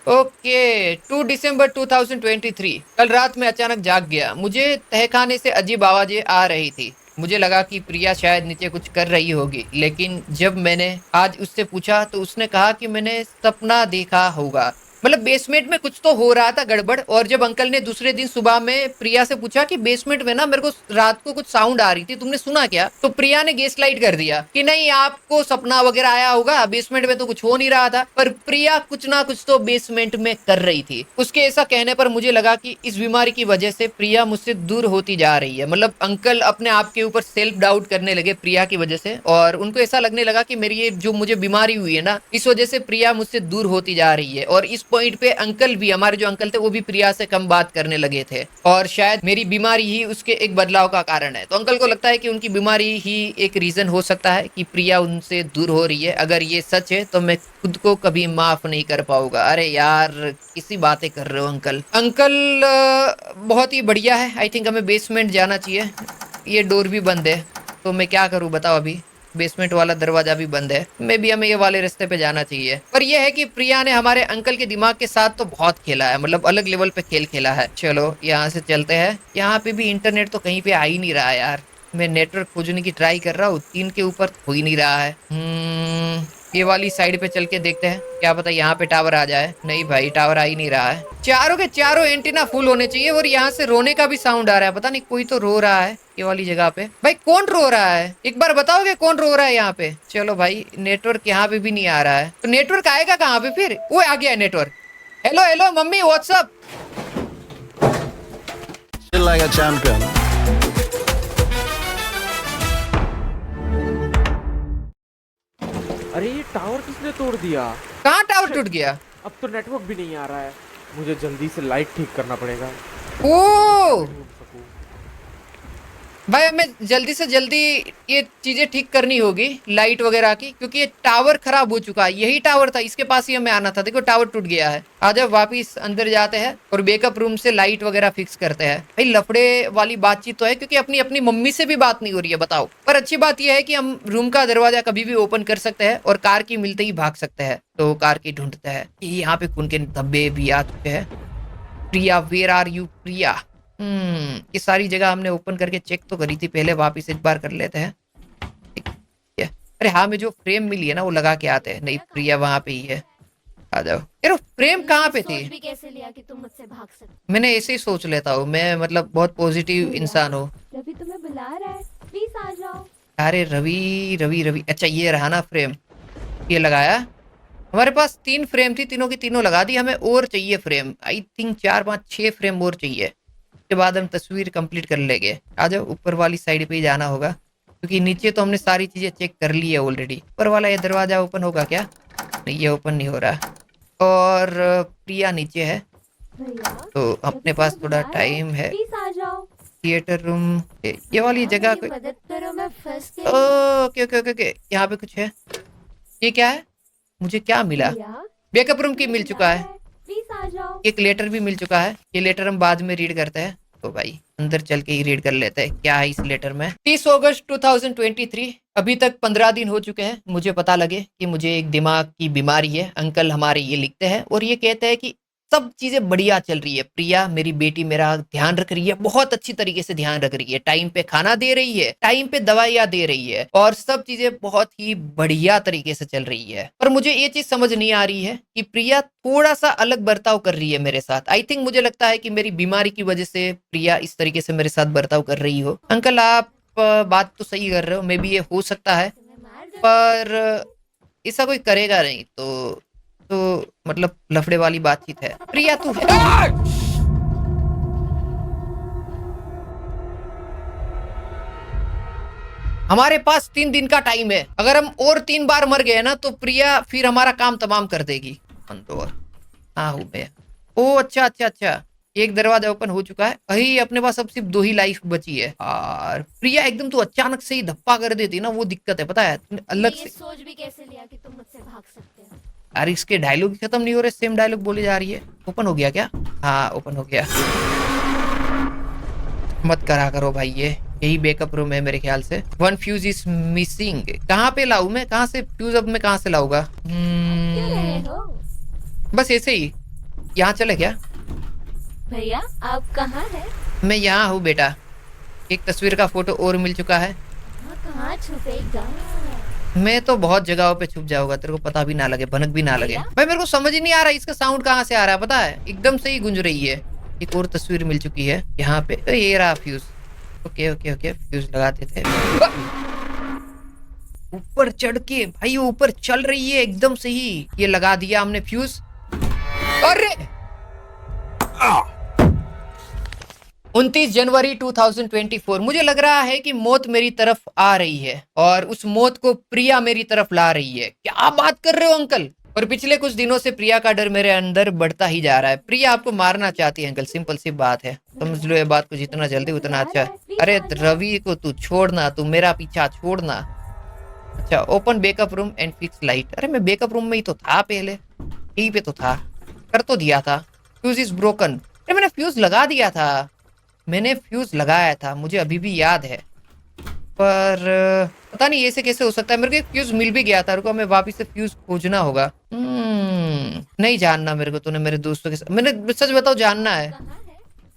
[SPEAKER 1] ओके, 2 दिसंबर 2023, कल रात में अचानक जाग गया। मुझे तहखाने से अजीब आवाजें आ रही थी। मुझे लगा कि प्रिया शायद नीचे कुछ कर रही होगी, लेकिन जब मैंने आज उससे पूछा तो उसने कहा कि मैंने सपना देखा होगा। मतलब बेसमेंट में कुछ तो हो रहा था गड़बड़। और जब अंकल ने दूसरे दिन सुबह में प्रिया से पूछा कि बेसमेंट में ना मेरे को रात को कुछ साउंड आ रही थी, तुमने सुना क्या? तो प्रिया ने गेस लाइट कर दिया कि नहीं आपको सपना वगैरह आया होगा, बेसमेंट में तो कुछ हो नहीं रहा था। पर प्रिया कुछ ना कुछ तो बेसमेंट में कर रही थी। उसके ऐसा कहने पर मुझे लगा कि इस बीमारी की वजह से प्रिया मुझसे दूर होती जा रही है। मतलब अंकल अपने आप के ऊपर सेल्फ डाउट करने लगे प्रिया की वजह से, और उनको ऐसा लगने लगा कि मेरी ये जो मुझे बीमारी हुई है ना, इस वजह से प्रिया मुझसे दूर होती जा रही है। और इस पॉइंट पे अंकल भी, हमारे जो अंकल थे वो भी प्रिया से कम बात करने लगे थे, और शायद मेरी बीमारी ही उसके एक बदलाव का कारण है। तो अंकल को लगता है कि उनकी बीमारी ही एक रीजन हो सकता है कि प्रिया उनसे दूर हो रही है। अगर ये सच है तो मैं खुद को कभी माफ नहीं कर पाऊंगा। अरे यार किसी बातें कर रहे हो अंकल। अंकल बहुत ही बढ़िया है। आई थिंक हमें बेसमेंट जाना चाहिए। ये डोर भी बंद है तो मैं क्या करूं बताओ? अभी बेसमेंट वाला दरवाजा भी बंद है। मे भी हमें ये वाले रास्ते पे जाना चाहिए। पर यह है कि प्रिया ने हमारे अंकल के दिमाग के साथ तो बहुत खेला है, मतलब अलग लेवल पे खेल खेला है। चलो यहाँ से चलते हैं। यहाँ पे भी इंटरनेट तो कहीं पे आ ही नहीं रहा है यार। मैं नेटवर्क खोजने की ट्राई कर रहा हूँ, 3 के ऊपर हो ही नहीं रहा है। ये वाली साइड पे चल के देखते हैं, क्या पता यहाँ पे टावर आ जाए। नहीं भाई टावर आ ही नहीं रहा है। चारों के चारों एंटीना फुल होने चाहिए। और यहाँ से रोने का भी साउंड आ रहा है, पता नहीं कोई तो रो रहा है ये वाली जगह पे। भाई कौन रो रहा है? एक बार बताओगे कौन रो रहा है यहाँ पे? चलो भाई नेटवर्क यहाँ पे भी नहीं आ रहा है, तो नेटवर्क आएगा कहाँ पे फिर? वो आ गया network. Hello hello mummy what's up.
[SPEAKER 8] like a champion.
[SPEAKER 5] अरे ये टावर किसने तोड़ दिया?
[SPEAKER 1] कहाँ टावर टूट गया?
[SPEAKER 5] अब तो नेटवर्क भी नहीं आ रहा है। मुझे जल्दी से लाइट ठीक करना पड़ेगा।
[SPEAKER 1] ओ भाई हमें जल्दी से जल्दी ये चीजें ठीक करनी होगी, लाइट वगैरह की, क्योंकि ये टावर खराब हो चुका है। यही टावर था, इसके पास ही हमें आना था। देखो टावर टूट गया है। आ जाओ वापिस अंदर जाते हैं और बैकअप रूम से लाइट वगैरह फिक्स करते हैं। भाई लफड़े वाली बातचीत तो है, क्योंकि अपनी अपनी मम्मी से भी बात नहीं हो रही है बताओ। पर अच्छी बात यह है कि हम रूम का दरवाजा कभी भी ओपन कर सकते हैं और कार की मिलते ही भाग सकते हैं। तो कार की ढूंढते हैं। यहाँ पे खून के धब्बे भी आ चुके हैं। प्रिया वेयर आर यू प्रिया? ये सारी जगह हमने ओपन करके चेक तो करी थी, पहले वापिस एक बार कर लेते हैं। अरे हाँ, मैं जो फ्रेम मिली है ना वो लगा के आते हैं। नहीं प्रिया वहां पे ही है, आ जाओ। यार फ्रेम कहाँ पे थी?
[SPEAKER 6] भी कैसे लिया कि तुम मुझसे भाग सकते?
[SPEAKER 1] मैंने ऐसे ही सोच लेता हूँ, मैं मतलब बहुत पॉजिटिव इंसान हूँ।
[SPEAKER 6] रवि तुम्हें बुला रहा है, प्लीज आ जाओ।
[SPEAKER 1] अरे रवि रवि रवि, अच्छा ये रहा ना फ्रेम, ये लगाया। हमारे पास 3 फ्रेम थी, तीनों की तीनों लगा दी। हमें और चाहिए फ्रेम, आई थिंक 4 5 6 फ्रेम और चाहिए। के बाद हम तस्वीर कंप्लीट कर लेंगे। आ जाओ ऊपर वाली साइड पे ही जाना होगा, क्योंकि नीचे तो हमने सारी चीजें चेक कर ली है ऑलरेडी। ऊपर वाला ये दरवाजा ओपन होगा क्या? नहीं ये ओपन नहीं हो रहा। और प्रिया नीचे है तो अपने पास थोड़ा टाइम है। थिएटर रूम ये वाली जगह कोई
[SPEAKER 6] मदद करो, मैं फंस गई।
[SPEAKER 1] ओके ओके ओके ओके, यहाँ पे कुछ है। ये क्या है? मुझे क्या मिला? बैकअप रूम की मिल चुका है।
[SPEAKER 6] प्लीज आ जाओ।
[SPEAKER 1] एक लेटर भी मिल चुका है। ये लेटर हम बाद में रीड करते हैं। तो भाई अंदर चल के ही रीड कर लेते हैं क्या है इस लेटर में। 30 अगस्त 2023, अभी तक 15 दिन हो चुके हैं मुझे पता लगे कि मुझे एक दिमाग की बीमारी है। अंकल हमारे ये लिखते हैं और ये कहते हैं कि सब चीजें बढ़िया चल रही है। प्रिया मेरी बेटी मेरा ध्यान रख रही है, बहुत अच्छी तरीके से ध्यान रख रही है। टाइम पे खाना दे रही है, टाइम पे दवाइयाँ दे रही है, और सब चीजें बहुत ही बढ़िया तरीके से चल रही है। पर मुझे ये चीज समझ नहीं आ रही है कि प्रिया थोड़ा सा अलग बर्ताव कर रही है मेरे साथ। आई थिंक मुझे लगता है कि मेरी बीमारी की वजह से प्रिया इस तरीके से मेरे साथ बर्ताव कर रही हो। अंकल आप बात तो सही कर रहे हो, मे बी ये हो सकता है, पर ऐसा कोई करेगा नहीं तो मतलब लफड़े वाली बातचीत है। प्रिया तू हमारे पास 3 दिन का टाइम है। अगर हम और 3 बार मर गए ना तो प्रिया फिर हमारा काम तमाम कर देगी। हाँ हूँ मैं। ओ अच्छा अच्छा अच्छा, एक दरवाजा ओपन हो चुका है। अही अपने पास अब सिर्फ 2 ही लाइफ बची है। और प्रिया एकदम तो अचानक से ही धप्पा कर देती ना, वो दिक्कत है पता है। अलग से
[SPEAKER 6] सोच भी कैसे लिया कि तुम मुझसे भाग सकते हो?
[SPEAKER 1] अरे इसके डायलॉग खत्म नहीं हो रहे, सेम डायलॉग बोली जा रही है। ओपन हो गया क्या? हाँ ओपन हो गया। मत करा करो भाई, ये यही बैकअप रूम है मेरे ख्याल से। 1 फ्यूज इज मिसिंग। कहाँ पे लाऊं मैं? कहाँ से फ्यूज अब मैं कहाँ से लाऊंगा? बस ऐसे ही यहाँ चले क्या?
[SPEAKER 6] भैया आप कहाँ हैं?
[SPEAKER 1] मैं यहाँ हूँ बेटा। एक तस्वीर का फोटो और मिल चुका है।
[SPEAKER 6] कहाँ छुपेगा?
[SPEAKER 1] मैं तो बहुत जगहों पे छुप जाऊंगा, तेरे को पता भी ना लगे, भनक भी ना लगे। भाई मेरे को समझ ही नहीं आ रहा इसका साउंड कहाँ से आ रहा है, पता है एकदम से ही गूंज रही है। एक और तस्वीर मिल चुकी है यहाँ पे, तो ये रहा fuse. Okay okay okay, fuse लगाते थे। ऊपर चढ़ के भाई, वो ऊपर चल रही है एकदम से ही। ये लगा दिया हमने फ्यूज। अरे 29 जनवरी 2024, मुझे लग रहा है कि मौत मेरी तरफ आ रही है और उस मौत को प्रिया मेरी तरफ ला रही है। क्या बात कर रहे हो अंकल? और पिछले कुछ दिनों से प्रिया का डर मेरे अंदर बढ़ता ही जा रहा है। प्रिया आपको मारना चाहती है अंकल, सिंपल सी बात है, समझ लो ये बात को, जितना जल्दी उतना अच्छा। अरे रवि को तू छोड़ना, तू मेरा पीछा छोड़ना। अच्छा, open backup room and fix light. अरे मैं बैकअप रूम में ही तो था पहले, यहीं पे तो था, कर तो दिया था। Fuse is broken. अरे मैंने फ्यूज लगा दिया था, मैंने फ्यूज लगाया था, मुझे अभी भी याद है। पर पता नहीं ऐसे कैसे हो सकता है। मेरे को एक फ्यूज मिल भी गया था, रुको हमें वापिस से फ्यूज खोजना होगा। नहीं जानना मेरे को, तूने मेरे दोस्तों के साथ, मैंने सच बताओ जानना है।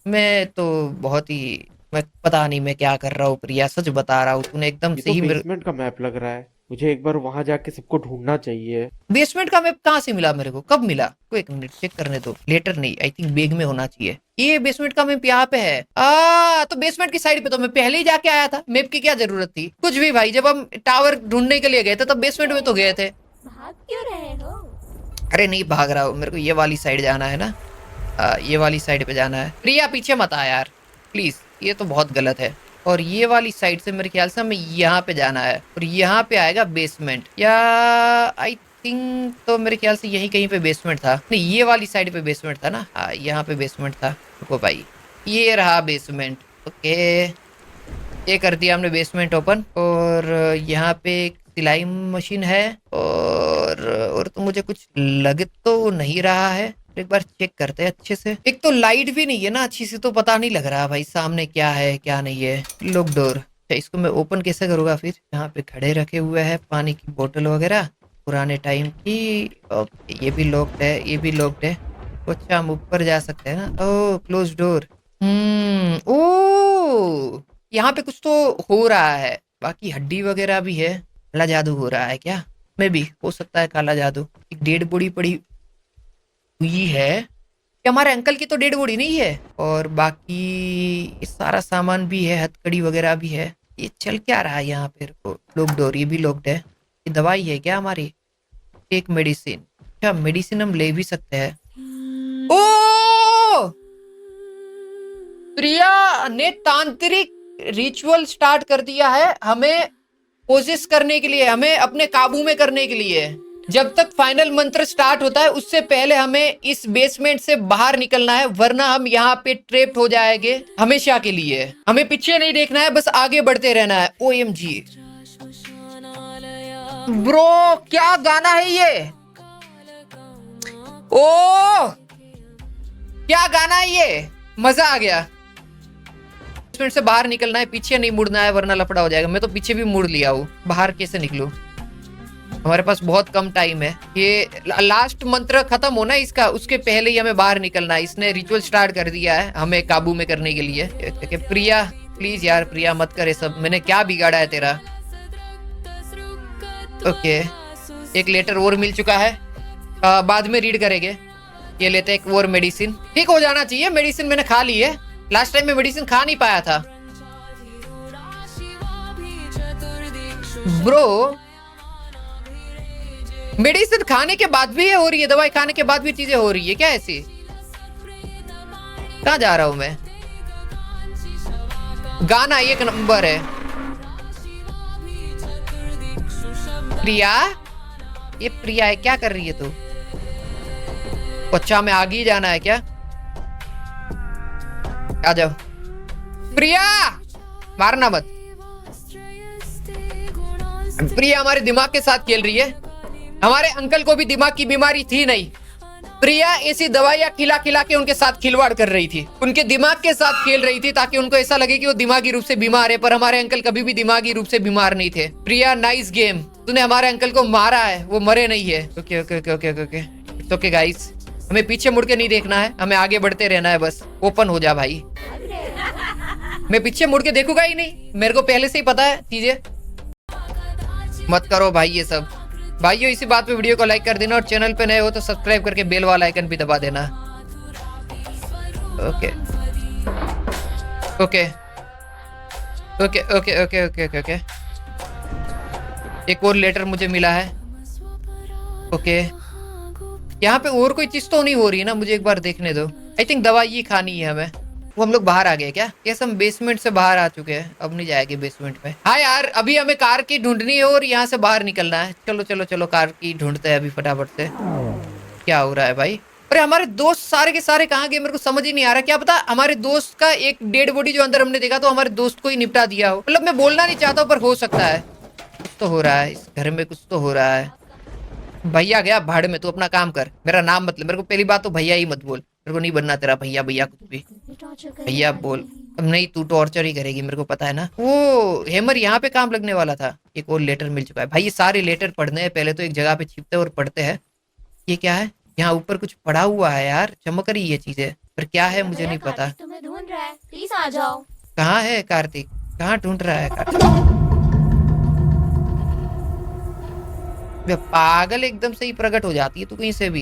[SPEAKER 1] मैं तो बहुत ही, मैं पता नहीं मैं क्या कर रहा हूँ प्रिया, सच बता रहा हूँ, तूने एकदम सही।
[SPEAKER 5] बेसमेंट का मैप लग रहा है मुझे, एक बार वहां जाके सबको ढूंढना चाहिए।
[SPEAKER 1] बेसमेंट का मैप कहाँ से मिला मेरे को, कब मिला? को एक मिनट चेक करने दो। लेटर नहीं, आई थिंक बैग में होना चाहिए। ये बेसमेंट का मैप यहाँ पे है। तो बेसमेंट की साइड पे तो मैं पहले ही जाके आया था, मैप की क्या जरूरत थी? कुछ भी भाई, जब हम टावर ढूंढने के लिए गए थे तब बेसमेंट में तो गए थे।
[SPEAKER 6] भाग क्यों रहे हो?
[SPEAKER 1] अरे नहीं भाग रहा हूँ, मेरे को ये वाली साइड जाना है ना, ये वाली साइड पे जाना है। प्रिया पीछे मत आ यार प्लीज, ये तो बहुत गलत है। और ये वाली साइड से मेरे ख्याल से हमें यहाँ पे जाना है और यहाँ पे आएगा बेसमेंट, या आई थिंक तो मेरे ख्याल से यही कहीं पे बेसमेंट था। नहीं, ये वाली साइड पे बेसमेंट था ना, हाँ यहाँ पे बेसमेंट था। रुको भाई, ये रहा बेसमेंट। ओके, ये कर दिया हमने बेसमेंट ओपन। और यहाँ पे एक सिलाई मशीन है और तो मुझे कुछ लग तो नहीं रहा है, एक बार चेक करते हैं अच्छे से। एक तो लाइट भी नहीं है ना अच्छी से, तो पता नहीं लग रहा भाई सामने क्या है क्या नहीं है। लॉक डोर, इसको मैं ओपन कैसे करूंगा फिर? यहाँ पे खड़े रखे हुए हैं पानी की बोतल वगैरह पुराने टाइम की। ये भी लॉक्ड है, ये भी लॉक्ड है। अच्छा, हम ऊपर जा सकते हैं ना। ओह क्लोज डोर। ओ यहाँ पे कुछ तो हो रहा है, बाकी हड्डी वगैरह भी है। काला जादू हो रहा है क्या? मैं भी हो सकता है काला जादू। एक डेड बॉडी पड़ी हुई है कि हमारे अंकल की तो डेड बॉडी नहीं है, और बाकी सारा सामान भी है, हथकड़ी वगैरह भी है। ये चल क्या रहा है यहाँ पे? लॉक डोर, ये भी लॉक्ड है। ये दवाई है क्या हमारी? एक मेडिसिन। अच्छा, मेडिसिन हम ले भी सकते हैं। ओ प्रिया ने तांत्रिक रिचुअल स्टार्ट कर दिया है हमें कोशिश करने के लिए, हमें अपने काबू में करने के लिए। जब तक फाइनल मंत्र स्टार्ट होता है उससे पहले हमें इस बेसमेंट से बाहर निकलना है, वरना हम यहाँ पे ट्रैप्ड हो जाएंगे हमेशा के लिए। हमें पीछे नहीं देखना है, बस आगे बढ़ते रहना है। OMG ब्रो, क्या गाना है ये? ओ क्या गाना है ये? मजा आ गया। बेसमेंट से बाहर निकलना है, पीछे नहीं मुड़ना है वरना लफड़ा हो जाएगा। मैं तो पीछे भी मुड़ लिया हूँ, बाहर कैसे निकलूं? हमारे पास बहुत कम टाइम है। ये लास्ट मंत्र खत्म होना इसका, उसके पहले ही हमें बाहर निकलना है। इसने रिचुअल स्टार्ट कर दिया है हमें काबू में करने के लिए। प्रिया प्लीज यार, प्रिया मत करे सब, मैंने क्या बिगाड़ा है तेरा? ओके, एक लेटर और मिल चुका है, बाद में रीड करेंगे। ये लेते एक और मेडिसिन, ठीक हो जाना चाहिए। मेडिसिन मैंने खा ली है, लास्ट टाइम में मेडिसिन खा नहीं पाया था ब्रो। मेडिसिन खाने के बाद भी ये हो रही है, दवाई खाने के बाद भी चीजें हो रही है क्या ऐसी? कहाँ जा रहा हूं मैं? गाना एक नंबर है। प्रिया, ये प्रिया है, क्या कर रही है तू? अच्छा, मैं आगे ही जाना है क्या? आ जाओ प्रिया, मारना मत। प्रिया हमारे दिमाग के साथ खेल रही है। हमारे अंकल को भी दिमाग की बीमारी थी नहीं, प्रिया ऐसी दवाइयां खिला खिला के उनके साथ खिलवाड़ कर रही थी, उनके दिमाग के साथ खेल रही थी ताकि उनको ऐसा लगे कि वो दिमागी रूप से बीमार है। पर हमारे अंकल कभी भी दिमागी रूप से बीमार नहीं थे। प्रिया नाइस गेम, तूने हमारे अंकल को मारा है, वो मरे नहीं है। Okay okay okay okay okay it's okay guys, हमें पीछे मुड़ के नहीं देखना है, हमें आगे बढ़ते रहना है बस। ओपन हो जा भाई, मैं पीछे मुड़ के देखूंगा ही नहीं, मेरे को पहले से ही पता है चीजें। मत करो भाई ये सब। भाइयों इसी बात पे वीडियो को लाइक कर देना और चैनल पे नए हो तो सब्सक्राइब करके बेल वाला आइकन भी दबा देना। Okay okay okay okay okay okay okay okay. एक और लेटर मुझे मिला है। ओके यहाँ पे और कोई चीज तो नहीं हो रही है ना, मुझे एक बार देखने दो। आई थिंक दवाई ये खानी है हमें। वो हम लोग बाहर आ गए क्या? यस हम बेसमेंट से बाहर आ चुके हैं, अब नहीं जाएंगे बेसमेंट में। हाँ यार अभी हमें कार की ढूंढनी है और यहाँ से बाहर निकलना है। चलो चलो चलो कार की ढूंढते हैं अभी फटाफट से। क्या हो रहा है भाई? अरे हमारे दोस्त सारे के सारे कहाँ गए? मेरे को समझ ही नहीं आ रहा। क्या पता हमारे दोस्त का एक डेड बॉडी जो अंदर हमने देखा तो हमारे दोस्त को ही निपटा दिया हो। मतलब मैं बोलना नहीं चाहता हूँ पर हो सकता है। कुछ तो हो रहा है इस घर में, कुछ तो हो रहा है। भैया गया भाड़ में, तू अपना काम कर, मेरा नाम मतलब मेरे को पहली बात तो भैया ही मत बोल, मेरे को नहीं बनना तेरा भैया भैया कुछ भी। भैया बोल अब नहीं, तू टॉर्चर ही करेगी मेरे को पता है ना। वो हैमर यहाँ पे काम लगने वाला था। एक और लेटर मिल चुका है भाई। ये सारे लेटर पढ़ने हैं, पहले तो एक जगह पे छिपते और पढ़ते हैं। ये क्या है? यहाँ ऊपर कुछ पड़ा हुआ है यार, चमक रही है चीजें, पर क्या है मुझे नहीं पता।
[SPEAKER 6] तुम्हें ढूंढ रहा है, प्लीज आ जाओ।
[SPEAKER 1] कहाँ है कार्तिक? कहाँ ढूंढ रहा है कार्तिक? पागल एकदम से ही प्रकट हो जाती है तू कहीं से भी।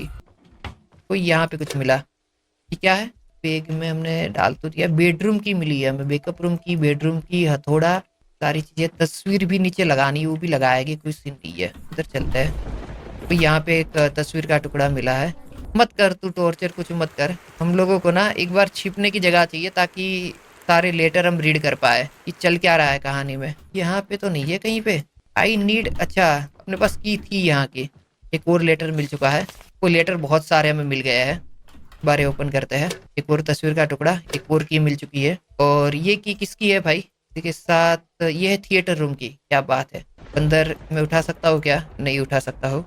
[SPEAKER 1] कोई यहाँ पे कुछ मिला। ये क्या है? बैग में हमने डाल तो दिया। बेडरूम की मिली है हमें, बेकअप रूम की, बेडरूम की, हथौड़ा, सारी चीजें। तस्वीर भी नीचे लगानी, वो भी लगाएगी, कोई सीन नहीं है। उधर चलते हैं। तो यहाँ पे एक तस्वीर का टुकड़ा मिला है। मत कर तू टॉर्चर, कुछ मत कर। हम लोगों को ना एक बार छिपने की जगह चाहिए ताकि सारे लेटर हम रीड कर पाए कि चल क्या रहा है कहानी में। यहाँ पे तो नहीं है कहीं पे। आई नीड, अच्छा अपने पास की थी यहाँ की। एक और लेटर मिल चुका है। वो लेटर बहुत सारे हमें मिल गए हैं। बारे ओपन करते हैं। एक और तस्वीर का टुकड़ा, एक और की मिल चुकी है। और ये की किसकी है भाई? इसी के साथ ये है थिएटर रूम की। क्या बात है? अंदर मैं उठा सकता हूँ क्या? नहीं उठा सकता हूँ।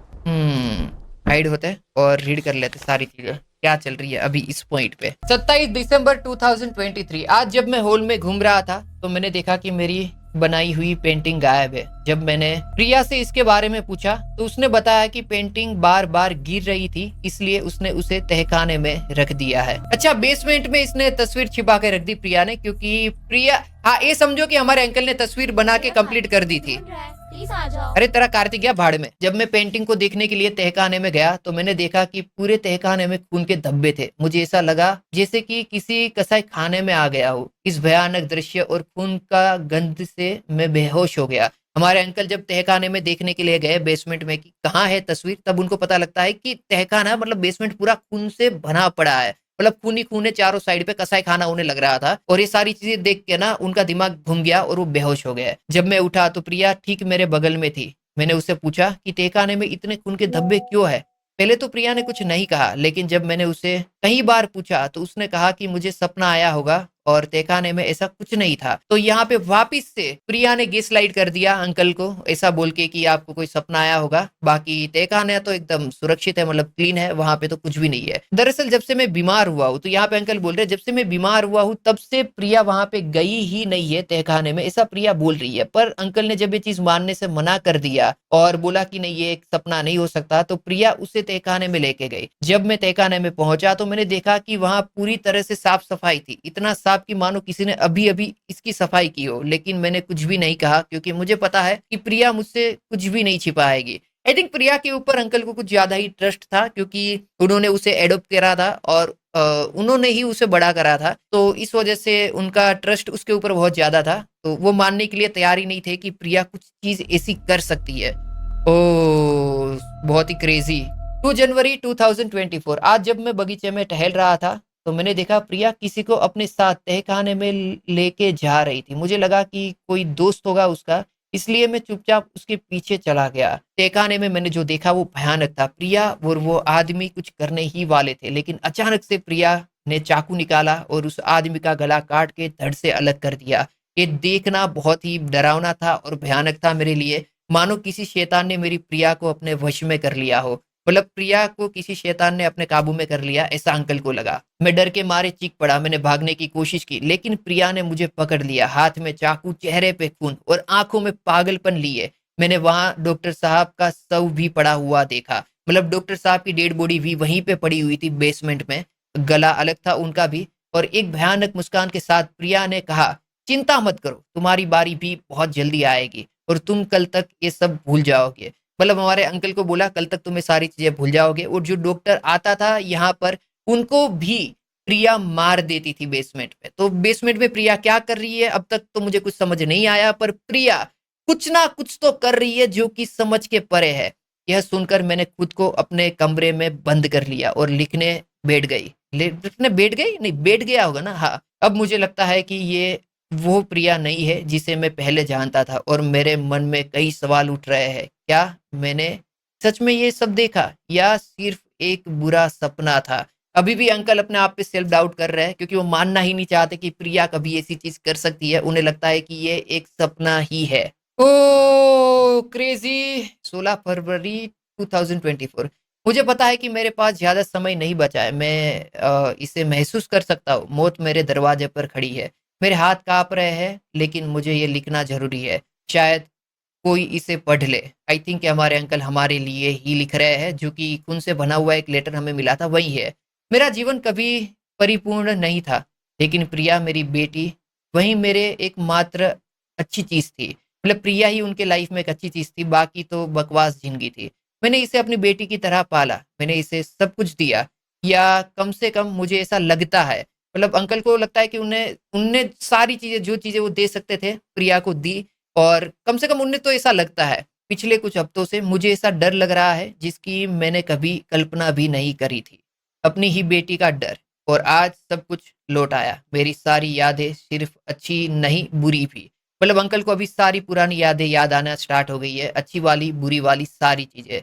[SPEAKER 1] हाइड होते हैं और रीड कर लेते सारी चीजें क्या चल रही है अभी इस पॉइंट पे। 27 दिसंबर 2023 आज जब मैं हॉल में घूम रहा था तो मैंने देखा कि मेरी बनाई हुई पेंटिंग गायब है। जब मैंने प्रिया से इसके बारे में पूछा तो उसने बताया कि पेंटिंग बार बार गिर रही थी, इसलिए उसने उसे तहखाने में रख दिया है। अच्छा बेसमेंट में इसने तस्वीर छिपा के रख दी प्रिया ने, क्योंकि प्रिया, हाँ ये समझो कि हमारे अंकल ने तस्वीर बना के कंप्लीट कर दी थी।
[SPEAKER 6] प्लीज आ जाओ।
[SPEAKER 1] अरे तेरा कार्तिक गया भाड़ में। जब मैं पेंटिंग को देखने के लिए तहखाने में गया तो मैंने देखा कि पूरे तहखाने में खून के धब्बे थे। मुझे ऐसा लगा जैसे कि किसी कसाई खाने में आ गया हो। इस भयानक दृश्य और खून का गंध से मैं बेहोश हो गया। हमारे अंकल जब तहखाने में देखने के लिए गए बेसमेंट में कि कहाँ है तस्वीर, तब उनको पता लगता है कि तहखाना मतलब बेसमेंट पूरा खून से भरा पड़ा है। मतलब खून ही खून है चारों साइड पे, कसाई खाना उन्हें लग रहा था। और ये सारी चीजें देख के ना उनका दिमाग घूम गया और वो बेहोश हो गए। जब मैं उठा तो प्रिया ठीक मेरे बगल में थी। मैंने उससे पूछा कि तहखाने में इतने खून के धब्बे क्यों है। पहले तो प्रिया ने कुछ नहीं कहा, लेकिन जब मैंने उसे कई बार पूछा तो उसने कहा कि मुझे सपना आया होगा और तहखाने में ऐसा कुछ नहीं था। तो यहाँ पे वापिस से प्रिया ने गैसलाइट कर दिया अंकल को, ऐसा बोल के कि आपको कोई सपना आया होगा, बाकी तहखाना तो एकदम सुरक्षित है, मतलब क्लीन है, वहां पे तो कुछ भी नहीं है। दरअसल जब से मैं बीमार हुआ हूँ, तो यहाँ पे अंकल बोल रहे जब से मैं बीमार हुआ हूँ तब से प्रिया वहां पे गई ही नहीं है तहखाने में, ऐसा प्रिया बोल रही है। पर अंकल ने जब ये चीज मानने से मना कर दिया और बोला कि नहीं ये एक सपना नहीं हो सकता, तो प्रिया उसे तहखाने में लेके गई। जब मैं तहखाने में पहुंचा तो मैंने देखा कि वहां पूरी तरह से साफ सफाई थी, इतना साफ कि मानो किसी ने अभी अभी इसकी सफाई की हो। लेकिन मैंने कुछ भी नहीं कहा क्योंकि मुझे पता है कि प्रिया मुझसे कुछ भी नहीं छिपाएगी। आई थिंक प्रिया के ऊपर अंकल को कुछ ज्यादा ही ट्रस्ट था क्योंकि उन्होंने उसे एडॉप्ट करा था और उन्होंने ही उसे बड़ा करा था, तो इस वजह से उनका ट्रस्ट उसके ऊपर बहुत ज्यादा था। तो वो मानने के लिए तैयार ही नहीं थे कि प्रिया कुछ चीज ऐसी कर सकती है। ओह बहुत ही क्रेजी। 2 जनवरी 2024 आज जब मैं बगीचे में टहल रहा था तो मैंने देखा प्रिया किसी को अपने साथ तहखाने में लेके जा रही थी। मुझे लगा कि कोई दोस्त होगा उसका, इसलिए मैं चुपचाप उसके पीछे चला गया। तहखाने में मैंने जो देखा वो भयानक था। प्रिया और वो आदमी कुछ करने ही वाले थे, लेकिन अचानक से प्रिया ने चाकू निकाला और उस आदमी का गला काट के धड़ से अलग कर दिया। ये देखना बहुत ही डरावना था और भयानक था मेरे लिए, मानो किसी शैतान ने मेरी प्रिया को अपने वश में कर लिया हो। मतलब प्रिया को किसी शैतान ने अपने काबू में कर लिया, ऐसा अंकल को लगा। मैं डर के मारे चीख पड़ा। मैंने भागने की कोशिश की लेकिन प्रिया ने मुझे पकड़ लिया, हाथ में चाकू, चेहरे पे खून और आंखों में पागलपन लिए। मैंने वहां डॉक्टर साहब का शव भी पड़ा हुआ देखा, मतलब डॉक्टर साहब की डेड बॉडी भी वहीं पे पड़ी हुई थी बेसमेंट में, गला अलग था उनका भी। और एक भयानक मुस्कान के साथ प्रिया ने कहा चिंता मत करो, तुम्हारी बारी भी बहुत जल्दी आएगी। और तुम कल तक ये सब भूल जाओगे। मतलब हमारे अंकल को बोला कल तक तुम्हें सारी चीजें भूल जाओगे। और जो डॉक्टर आता था यहाँ पर उनको भी प्रिया मार देती थी बेसमेंट में। तो बेसमेंट में प्रिया क्या कर रही है अब तक तो मुझे कुछ समझ नहीं आया, पर प्रिया कुछ ना कुछ तो कर रही है जो कि समझ के परे है। यह सुनकर मैंने खुद को अपने कमरे में बंद कर लिया और लिखने बैठ गई। लिखने बैठ गई नहीं, बैठ गया होगा ना। हाँ, अब मुझे लगता है कि ये वो प्रिया नहीं है जिसे मैं पहले जानता था और मेरे मन में कई सवाल उठ रहे हैं। क्या मैंने सच में ये सब देखा या सिर्फ एक बुरा सपना था? अभी भी अंकल अपने आप पे सेल्फ डाउट कर रहे हैं क्योंकि वो मानना ही नहीं चाहते कि प्रिया कभी ऐसी चीज कर सकती है। उन्हें लगता है कि ये एक सपना ही है। Oh crazy. 16 फरवरी 2024। मुझे पता है कि मेरे पास ज्यादा समय नहीं बचा है। मैं इसे महसूस कर सकता हूँ। मौत मेरे दरवाजे पर खड़ी है। मेरे हाथ कांप रहे हैं, लेकिन मुझे ये लिखना जरूरी है। शायद कोई इसे पढ़ ले। आई थिंक हमारे अंकल हमारे लिए ही लिख रहे हैं। जो कि खून से बना हुआ एक लेटर हमें मिला था वही है। मेरा जीवन कभी परिपूर्ण नहीं था, लेकिन प्रिया मेरी बेटी वही मेरे एकमात्र अच्छी चीज थी। मतलब प्रिया ही उनके लाइफ में एक अच्छी चीज थी, बाकी तो बकवास जिंदगी थी। मैंने इसे अपनी बेटी की तरह पाला। मैंने इसे सब कुछ दिया, या कम से कम मुझे ऐसा लगता है। मतलब अंकल को लगता है कि उन्हें सारी चीजें, जो चीजें वो दे सकते थे प्रिया को दी, और कम से कम उन्हें तो ऐसा लगता है। पिछले कुछ हफ्तों से मुझे ऐसा डर लग रहा है जिसकी मैंने कभी कल्पना भी नहीं करी थी। अपनी ही बेटी का डर। और आज सब कुछ लौट आया। मेरी सारी यादें सिर्फ अच्छी नहीं बुरी भी। मतलब अंकल को अभी सारी पुरानी यादें याद आना स्टार्ट हो गई है, अच्छी वाली बुरी वाली सारी चीजें।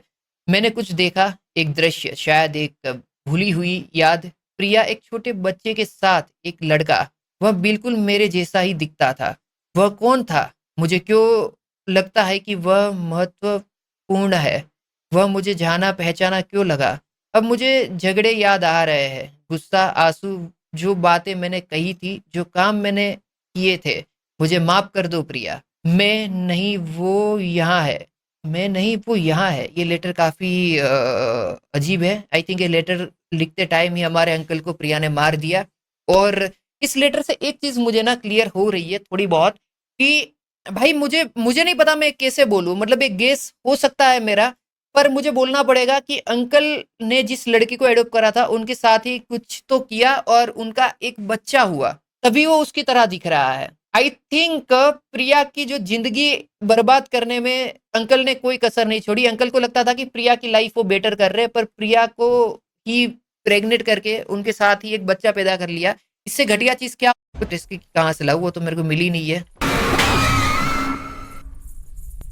[SPEAKER 1] मैंने कुछ देखा, एक दृश्य, शायद एक भूली हुई याद। प्रिया एक छोटे बच्चे के साथ एक लड़का, वह बिल्कुल मेरे जैसा ही दिखता था। वह कौन था? मुझे क्यों लगता है कि वह महत्वपूर्ण है? वह मुझे जाना पहचाना क्यों लगा? अब मुझे झगड़े याद आ रहे हैं, गुस्सा, आंसू, जो बातें मैंने कही थी, जो काम मैंने किए थे। मुझे माफ कर दो प्रिया। मैं नहीं वो यहाँ है। मैं नहीं वो यहाँ है। ये लेटर काफी अजीब है। आई थिंक ये लेटर लिखते टाइम ही हमारे अंकल को प्रिया ने मार दिया। और इस लेटर से एक चीज मुझे ना क्लियर हो रही है थोड़ी बहुत, कि भाई मुझे नहीं पता मैं कैसे बोलूं। मतलब एक गेस हो सकता है मेरा, पर मुझे बोलना पड़ेगा कि अंकल ने जिस लड़की को एडॉप्ट करा था उनके साथ ही कुछ तो किया और उनका एक बच्चा हुआ, तभी वो उसकी तरह दिख रहा है। आई थिंक प्रिया की जो जिंदगी बर्बाद करने में अंकल ने कोई कसर नहीं छोड़ी। अंकल को लगता था कि प्रिया की लाइफ वो बेटर कर रहे हैं, पर प्रिया को ही प्रेग्नेंट करके उनके साथ ही एक बच्चा पैदा कर लिया। इससे घटिया चीज क्या? इसकी कहाँ से लाऊं, वो तो मेरे को मिली नहीं है।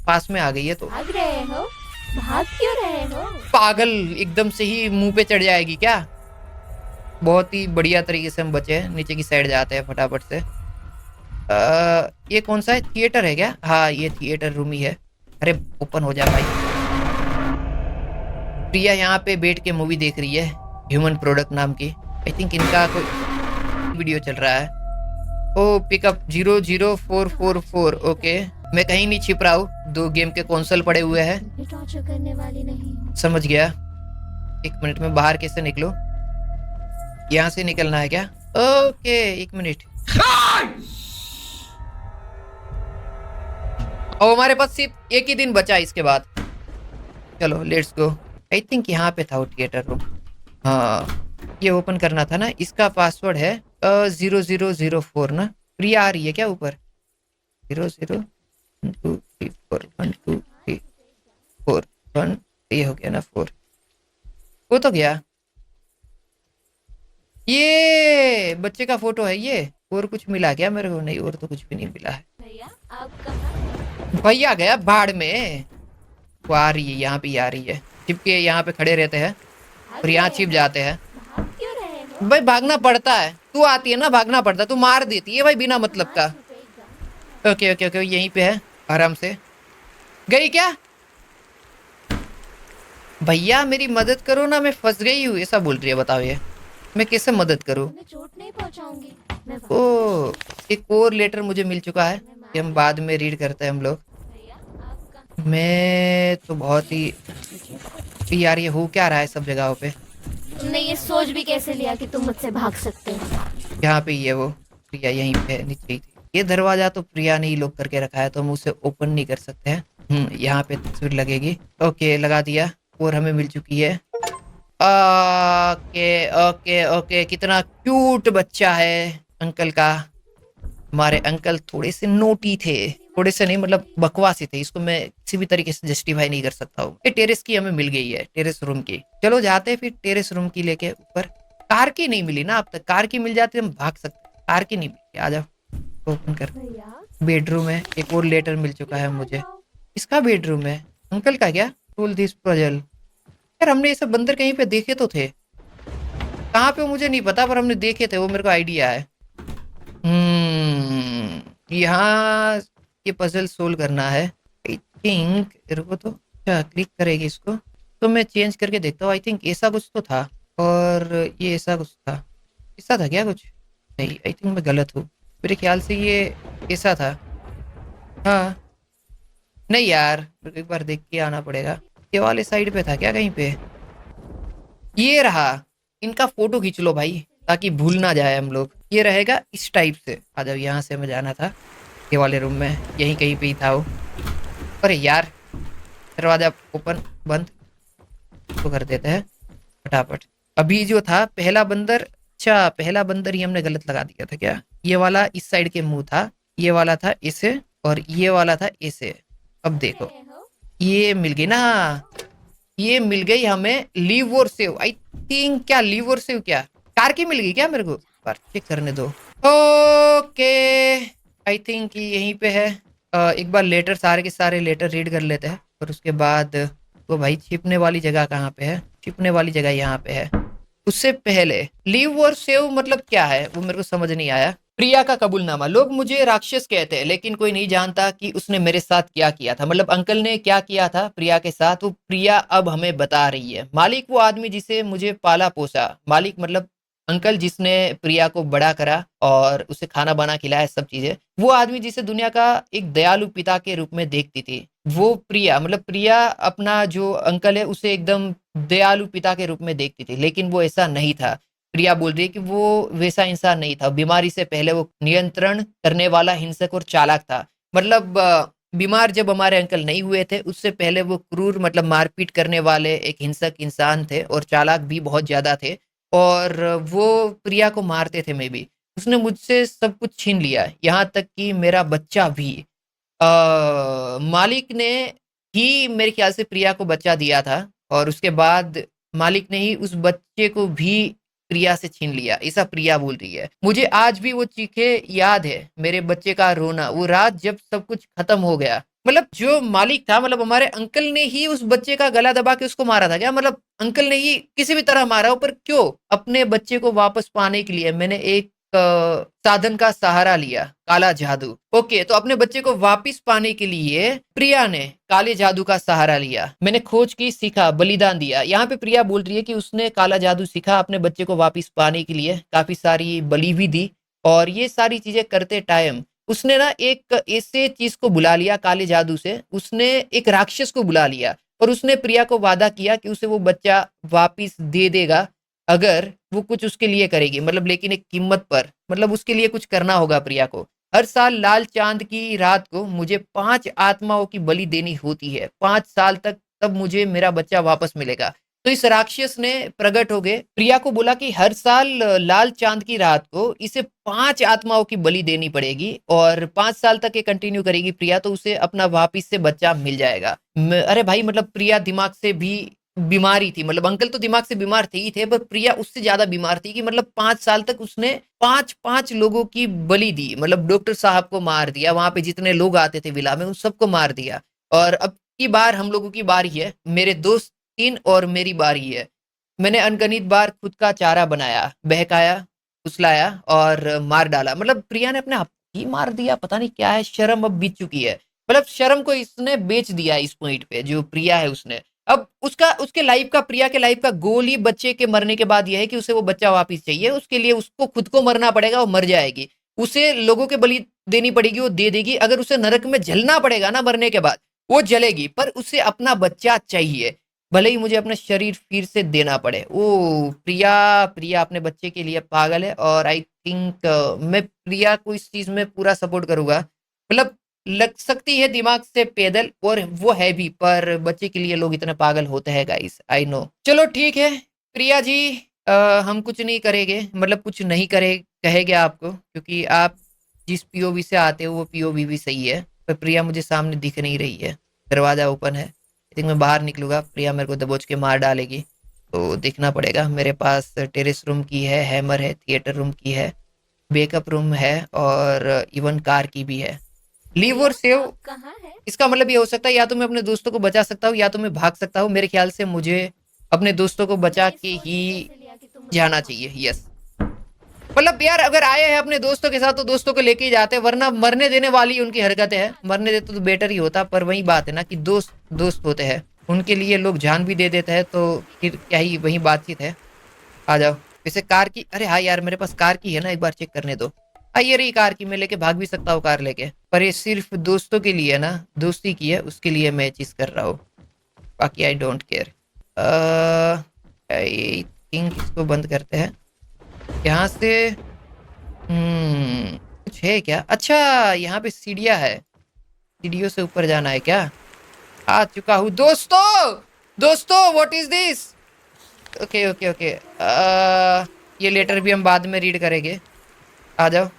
[SPEAKER 1] पास में आ गई है तो
[SPEAKER 6] भाग रहे हो? भाग क्यों रहे हो?
[SPEAKER 1] पागल, एकदम से ही मुंह पे चढ़ जाएगी क्या? बहुत ही बढ़िया तरीके से हम बचे हैं। नीचे की साइड जाते हैं फटाफट से। ये कौन सा है? थिएटर है क्या? हाँ, ये थिएटर रूम ही है। अरे ओपन हो जा भाई। प्रिया यहाँ पे बैठ के मूवी देख रही है, ह्यूमन प्रोडक्ट नाम की। आई थिंक इनका कोई वीडियो चल रहा है। ओ पिकअप 00444। ओके, मैं कहीं नहीं छिप रहा हूँ। 2 गेम के कंसोल पड़े हुए हैं।
[SPEAKER 6] टॉर्चर करने वाली नहीं।
[SPEAKER 1] समझ गया। 1 मिनट में बाहर कैसे निकलो? यहाँ से निकलना है क्या? Okay 1 minute. और हमारे पास सिर्फ 1 ही दिन बचा इसके बाद। चलो लेट्स गो। आई थिंक यहाँ पे था वो थिएटर रूम। हाँ, ये ओपन करना था ना। इसका पासवर्ड है 0004 ना। प्रिया आ रही है क्या ऊपर? 00 1 2 3 4 1 2 3 4 1। ये हो गया ना 4। वो तो गया। ये बच्चे का फोटो है ये। और कुछ मिला क्या मेरे को? नहीं, और तो कुछ भी नहीं मिला है।
[SPEAKER 6] भैया आप कहाँ?
[SPEAKER 1] भैया गया भाड़ में। वो आ रही है, यहाँ पे आ रही है। छिप के यहाँ पे खड़े रहते हैं और यहाँ छिप जाते हैं।
[SPEAKER 6] भाग क्यों रहे हो?
[SPEAKER 1] भाई भागना पड़ता है। तू आती है ना, भागना पड़ता है। तू मार देती है भाई बिना मतलब का। ओके ओके ओके, यहीं पे है आराम से। गई क्या? भैया मेरी मदद करो ना, मैं फंस गई हूँ। ऐसा बोल रही है। बताओ ये मैं कैसे मदद करूँ?
[SPEAKER 6] मैं चोट नहीं पहुंचाऊंगी। मैं
[SPEAKER 1] ओ, एक और लेटर मुझे मिल चुका है कि हम बाद में रीड करते हैं हम लोग।
[SPEAKER 6] भैया आप कहाँ?
[SPEAKER 1] मैं तो बहुत ही यार, ये हो क्या रहा है सब जगहों पे?
[SPEAKER 6] तुमने ये सोच भी कैसे लिया कि तुम मुझसे भाग सकते हो?
[SPEAKER 1] यहाँ पे ही है वो प्रिया, यहीं पे नीचे ही थी। ये दरवाजा तो प्रिया ने ही लॉक करके रखा है, तो हम उसे ओपन नहीं कर सकते हैं। यहाँ पे तस्वीर लगेगी। ओके, लगा दिया। और हमें मिल चुकी है। ओके ओके ओके, कितना क्यूट बच्चा है अंकल का। हमारे अंकल थोड़े से नोटी थे, थोड़े से नहीं मतलब बकवासी थे। इसको मैं किसी भी तरीके से जस्टिफाई नहीं कर सकता हूँ। ये टेरेस की हमें मिल गई है, टेरेस रूम की। चलो जाते हैं फिर टेरेस रूम की लेके ऊपर। कार की नहीं मिली ना अब तक। कार की मिल जाती हम भाग सकते। कार की नहीं मिली। आ जाओ, ओपन कर। बेडरूम है। एक और लेटर मिल चुका है मुझे। इसका बेडरूम है अंकल का क्या? Tool this puzzle. यार हमने ये सब बंदर कहीं पे देखे तो थे, कहाँ पे मुझे नहीं पता, पर हमने देखे थे, वो मेरे को आइडिया है। यहाँ ये पजल सोल्व करना है आई थिंक। रुको तो, अच्छा क्लिक करेगी इसको तो मैं चेंज करके देखता हूँ। आई थिंक ऐसा कुछ तो था, और ये ऐसा कुछ था। ऐसा था क्या कुछ? नहीं, आई थिंक मैं गलत हूँ। मेरे ख्याल से ये ऐसा था। हाँ नहीं यार, मेरे को एक बार देख के आना पड़ेगा। ये वाले साइड पे था क्या कहीं पे? ये रहा। इनका फोटो खींच लो भाई, ताकि भूल ना जाए हम लोग। ये रहेगा इस टाइप से। आ जाओ, यहाँ से हमें जाना था ये वाले रूम में, यहीं कहीं पे ही था वो। अरे यार, दरवाजा ओपन बंद तो कर देते हैं फटाफट। अभी जो था पहला बंदर, अच्छा पहला बंदर ही हमने गलत लगा दिया था क्या? ये वाला इस साइड के मुंह था, ये वाला था इसे, और ये वाला था इसे। अब देखो ये मिल गई ना, ये मिल गई हमें लीव और सेव। आई थिंक क्या लीव और सेव, क्या कार की मिल गई क्या? मेरे को बार चेक करने दो। ओके, आई थिंक यहीं पे है। एक बार लेटर, सारे के सारे लेटर रीड कर लेते हैं, और उसके बाद तो भाई छिपने वाली जगह कहाँ पे है? छिपने वाली जगह यहाँ पे है। उससे पहले लीव और सेव मतलब क्या है वो मेरे को समझ नहीं आया। प्रिया का कबूलनामा। लोग मुझे राक्षस कहते हैं, लेकिन कोई नहीं जानता कि उसने मेरे साथ क्या किया था। मतलब अंकल ने क्या किया था प्रिया के साथ, वो प्रिया अब हमें बता रही है। मालिक वो आदमी जिसे मुझे पाला पोसा। मालिक मतलब अंकल जिसने प्रिया को बड़ा करा और उसे खाना बना खिलाया, सब चीजें। वो आदमी जिसे दुनिया का एक दयालु पिता के रूप में देखती थी, वो प्रिया। मतलब प्रिया अपना जो अंकल है उसे एकदम दयालु पिता के रूप में देखती थी, लेकिन वो ऐसा नहीं था। प्रिया बोल रही है कि वो वैसा इंसान नहीं था। बीमारी से पहले वो नियंत्रण करने वाला, हिंसक और चालाक था। मतलब बीमार जब हमारे अंकल नहीं हुए थे उससे पहले वो क्रूर, मतलब मारपीट करने वाले एक हिंसक इंसान थे, और चालाक भी बहुत ज्यादा थे। और वो प्रिया को मारते थे। मैं भी, उसने मुझसे सब कुछ छीन लिया, यहाँ तक कि मेरा बच्चा भी। मालिक ने ही मेरे ख्याल से प्रिया को बच्चा दिया था, और उसके बाद मालिक ने ही उस बच्चे को भी प्रिया से छीन लिया, ऐसा प्रिया बोल रही है। मुझे आज भी वो चीखें याद है, मेरे बच्चे का रोना, वो रात जब सब कुछ खत्म हो गया। मतलब जो मालिक था, मतलब हमारे अंकल ने ही उस बच्चे का गला दबा के उसको मारा था क्या? मतलब अंकल ने ही किसी भी तरह मारा हो, पर क्यों? अपने बच्चे को वापस पाने के लिए मैंने एक साधन का सहारा लिया, काला जादू। ओके, तो अपने बच्चे को वापस पाने के लिए प्रिया ने काले जादू का सहारा लिया। मैंने खोज की, सीखा, बलिदान दिया। यहाँ पे प्रिया बोल रही है कि उसने काला जादू सीखा अपने बच्चे को वापस पाने के लिए, काफी सारी बलि भी दी। और ये सारी चीजें करते टाइम उसने ना एक ऐसे चीज को बुला लिया काले जादू से, उसने एक राक्षस को बुला लिया, और उसने प्रिया को वादा किया कि उसे वो बच्चा वापिस दे देगा अगर वो कुछ उसके लिए करेगी। मतलब लेकिन एक कीमत पर, मतलब उसके लिए कुछ करना होगा प्रिया को। हर साल लाल चांद की रात को मुझे 5 आत्माओं की बलि देनी होती है, 5 साल तक, तब मुझे मेरा बच्चा वापस मिलेगा। तो इस राक्षस ने प्रकट हो गए, प्रिया को बोला कि हर साल लाल चांद की रात को इसे 5 आत्माओं की बलि देनी पड़ेगी, और 5 साल तक ये कंटिन्यू करेगी प्रिया, तो उसे अपना वापिस से बच्चा मिल जाएगा। अरे भाई, मतलब प्रिया दिमाग से भी बीमारी थी। मतलब अंकल तो दिमाग से बीमार थे ही थे, पर प्रिया उससे ज्यादा बीमार थी कि मतलब 5 साल तक उसने 5 लोगों की बलि दी। मतलब डॉक्टर साहब को मार दिया, वहां पे जितने लोग आते थे विला में उन सबको मार दिया। और अब की बार हम लोगों की बारी है, मेरे दोस्त 3 और मेरी बारी है। मैंने अनगिनत बार खुद का चारा बनाया, बहकाया, फुसलाया और मार डाला। मतलब प्रिया ने अपने आप ही मार दिया, पता नहीं क्या है। शर्म अब बीत चुकी है, मतलब शर्म को इसने बेच दिया इस पॉइंट पे, जो प्रिया है उसने। अब उसके लाइफ का, प्रिया के लाइफ का गोल ही बच्चे के मरने के बाद यह है कि उसे वो बच्चा वापस चाहिए। उसके लिए उसको खुद को मरना पड़ेगा, वो मर जाएगी। उसे लोगों के बलि देनी पड़ेगी, वो दे देगी। अगर उसे नरक में जलना पड़ेगा ना मरने के बाद, वो जलेगी, पर उसे अपना बच्चा चाहिए। भले ही मुझे अपना शरीर फिर से देना पड़े। ओ प्रिया, प्रिया अपने बच्चे के लिए पागल है और आई थिंक मैं प्रिया को इस चीज में पूरा सपोर्ट करूंगा। मतलब लग सकती है दिमाग से पैदल और वो है भी, पर बच्चे के लिए लोग इतने पागल होते हैं गाइस, आई नो। चलो ठीक है प्रिया जी, हम कुछ नहीं करेंगे, मतलब कुछ नहीं करे कहेंगे आपको, क्योंकि आप जिस पीओवी से आते हो वो पीओवी भी सही है। पर प्रिया मुझे सामने दिख नहीं रही है, दरवाजा ओपन है। आई थिंक मैं बाहर निकलूंगा, प्रिया मेरे को दबोच के मार डालेगी, तो देखना पड़ेगा। मेरे पास टेरेस रूम की है, हैमर है, थिएटर रूम की है, बेकअप रूम है और इवन कार की भी है। लीव और सेव
[SPEAKER 6] कहाँ है?
[SPEAKER 1] इसका मतलब ये हो सकता है या तो मैं अपने दोस्तों को बचा सकता हूँ या तो मैं भाग सकता हूँ। मेरे ख्याल से मुझे अपने दोस्तों को बचा के ही जाना चाहिए। यस, मतलब यार अगर आए हैं अपने दोस्तों के साथ तो दोस्तों को लेके ही जाते हैं, वरना मरने देने वाली उनकी हरकतें हैं। मरने देते तो बेटर ही होता, पर वही बात है ना कि दोस्त दोस्त होते हैं, उनके लिए लोग जान भी दे देते हैं, तो फिर क्या ही वही बातचीत है। आ जाओ। वैसे कार की, अरे हाँ यार मेरे पास कार की है ना, एक बार चेक करने दो। ये रही कार की, मैं लेके भाग भी सकता हूँ कार लेके, पर ये सिर्फ दोस्तों के लिए ना, दोस्ती की है, उसके लिए मैं चीज कर रहा हूँ, बाकी I don't care. I think इसको बंद करते हैं यहाँ से। कुछ है क्या? अच्छा यहाँ पे सीढ़ियाँ है, सीढ़ियों से ऊपर जाना है क्या? आ चुका हूँ दोस्तों। दोस्तों what is this? Okay okay okay, ये लेटर भी हम बाद में रीड करेंगे। आ जाओ।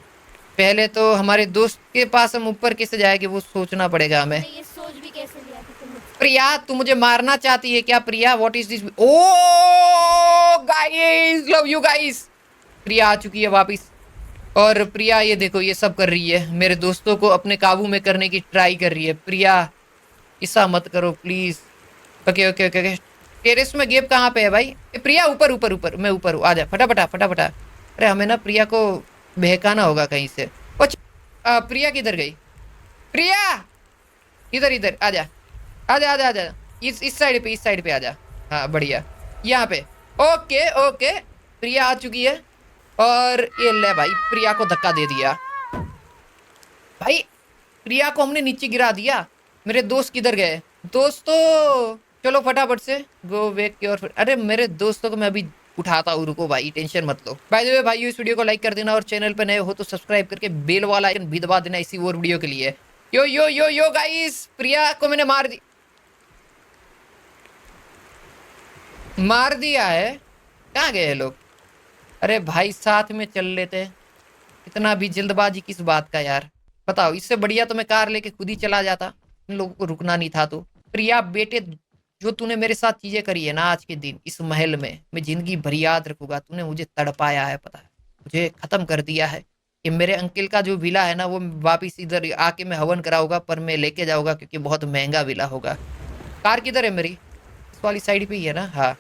[SPEAKER 1] पहले तो हमारे दोस्त के पास हम ऊपर कैसे जाएंगे वो सोचना पड़ेगा हमें।
[SPEAKER 6] ये सोच भी कैसे लिया कि तुम
[SPEAKER 1] प्रिया तू मुझे मारना चाहती है क्या? Priya what is this? Oh guys, love you guys. Priya आ चुकी है वापस, और प्रिया ये देखो ये सब कर रही है, मेरे दोस्तों को अपने काबू में करने की ट्राई कर रही है। प्रिया ऐसा मत करो please. Okay okay okay okay, terrace में गेप कहाँ पे है भाई? प्रिया ऊपर ऊपर ऊपर, मैं ऊपर हूँ, आ जा फटाफटा फटाफटा। अरे हमें ना प्रिया को बहकाना होगा कहीं से। प्रिया किधर गई? प्रिया इधर इधर आ जा, आ जा आ जा आ जा, इस साइड पे, इस साइड पे आ जा। हाँ बढ़िया, यहाँ पे। ओके ओके, प्रिया आ चुकी है, और ये ले भाई प्रिया को धक्का दे दिया। भाई प्रिया को हमने नीचे गिरा दिया। मेरे दोस्त किधर गए? दोस्तों चलो फटाफट से गो बैक की ओर। अरे मेरे दोस्तों को मैं अभी उठाता हूँ, रुको भाई टेंशन मत लो। बाय द वे भाई इस वीडियो को लाइक कर देना, और चैनल पे नए हो तो सब्सक्राइब करके बेल वाला आइकन भी दबा देना इसी और वीडियो के लिए। यो यो यो यो गाइस, प्रिया को मैंने मार दिया है। कहाँ गए लोग? अरे भाई साथ में चल लेते, इतना भी जल्दबाजी किस बात का यार? बताओ, इससे बढ़िया तो मैं कार लेके खुद ही चला जाता, इन लोगों को रुकना नहीं था। तो प्रिया बेटे, जो तूने मेरे साथ चीजें करी है ना आज के दिन इस महल में, मैं जिंदगी भर याद रखूंगा। तूने मुझे तड़पाया है, पता है, मुझे खत्म कर दिया है। कि मेरे अंकल का जो विला है ना वो वापिस इधर आके मैं हवन कराऊंगा, पर मैं लेके जाऊंगा क्योंकि बहुत महंगा विला होगा। कार किधर है मेरी? इस वाली साइड पे ही है ना? हाँ।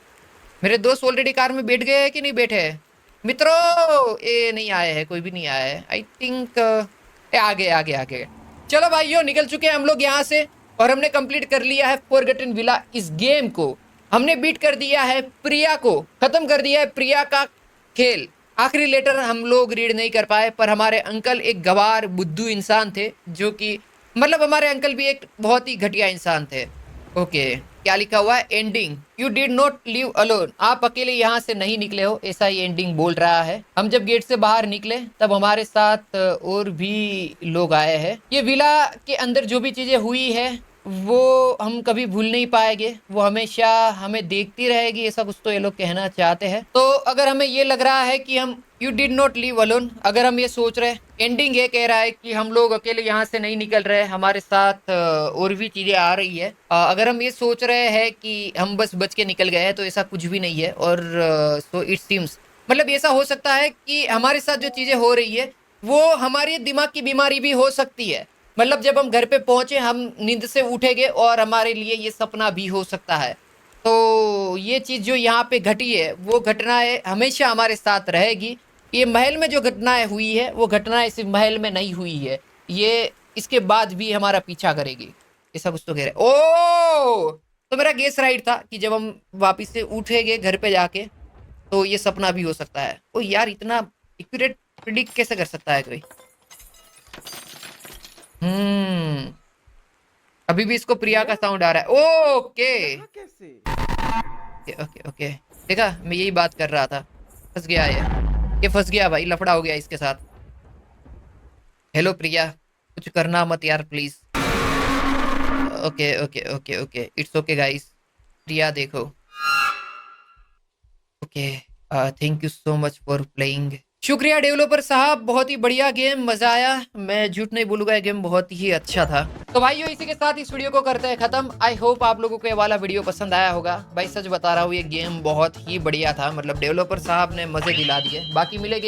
[SPEAKER 1] मेरे दोस्त ऑलरेडी कार में बैठ गए हैं कि नहीं बैठे हैं? मित्रों ये नहीं आए हैं, कोई भी नहीं आया है आई थिंक। आगे आगे आगे चलो भाइयों, निकल चुके हैं हम लोग यहाँ से, और हमने कंप्लीट कर लिया है फॉरगॉटन विला। इस गेम को हमने बीट कर दिया है, प्रिया को खत्म कर दिया है, प्रिया का खेल। आखिरी लेटर हम लोग रीड नहीं कर पाए, पर हमारे अंकल एक गवार बुद्धू इंसान थे, जो कि मतलब हमारे अंकल भी एक बहुत ही घटिया इंसान थे। ओके क्या लिखा हुआ है? Ending, you did not leave alone. आप अकेले यहाँ से नहीं निकले हो, ऐसा ही एंडिंग बोल रहा है। हम जब गेट से बाहर निकले तब हमारे साथ और भी लोग आए हैं। ये विला के अंदर जो भी चीजें हुई है वो हम कभी भूल नहीं पाएंगे, वो हमेशा हमें देखती रहेगी, ऐसा कुछ तो ये लोग कहना चाहते हैं। तो अगर हमें ये लग रहा है कि हम you did not leave alone, अगर हम ये सोच रहे, एंडिंग ये कह रहा है कि हम लोग अकेले यहाँ से नहीं निकल रहे, हमारे साथ और भी चीजें आ रही है। अगर हम ये सोच रहे हैं कि हम बस बच के निकल गए हैं, तो ऐसा कुछ भी नहीं है। और सो इट सीम्स, मतलब ऐसा हो सकता है कि हमारे साथ जो चीजें हो रही है वो हमारी दिमाग की बीमारी भी हो सकती है। मतलब जब हम घर पे पहुंचे, हम नींद से उठेंगे और हमारे लिए ये सपना भी हो सकता है। तो ये चीज़ जो यहाँ पे घटी है वो घटनाएं हमेशा हमारे साथ रहेगी। ये महल में जो घटनाएं हुई है वो घटनाएं सिर्फ महल में नहीं हुई है, ये इसके बाद भी हमारा पीछा करेगी, ऐसा कुछ तो कह रहे। ओ तो मेरा गेस राइट था कि जब हम वापिस से उठेंगे घर पे जाके तो ये सपना भी हो सकता है। ओ यार इतना एक्यूरेट प्रिडिक्ट कैसे कर सकता है कोई? अभी भी इसको प्रिया का साउंड आ रहा है। ओके
[SPEAKER 5] कैसे?
[SPEAKER 1] ओके ओके ओके, देखा मैं यही बात कर रहा था, फंस गया ये फंस गया भाई, लफड़ा हो गया इसके साथ। हेलो प्रिया, कुछ करना मत यार please. Okay okay okay okay, it's okay guys. Priya देखो, okay thank you so much for playing. शुक्रिया डेवलपर साहब, बहुत ही बढ़िया गेम, मजा आया, मैं झूठ नहीं बोलूंगा, ये गेम बहुत ही अच्छा था। तो भाइयों इसी के साथ इस वीडियो को करते हैं खत्म। आई होप आप लोगों को ये वाला वीडियो पसंद आया होगा। भाई सच बता रहा हूँ, ये गेम बहुत ही बढ़िया था, मतलब डेवलपर साहब ने मजे दिला दिए। बाकी मिलेंगे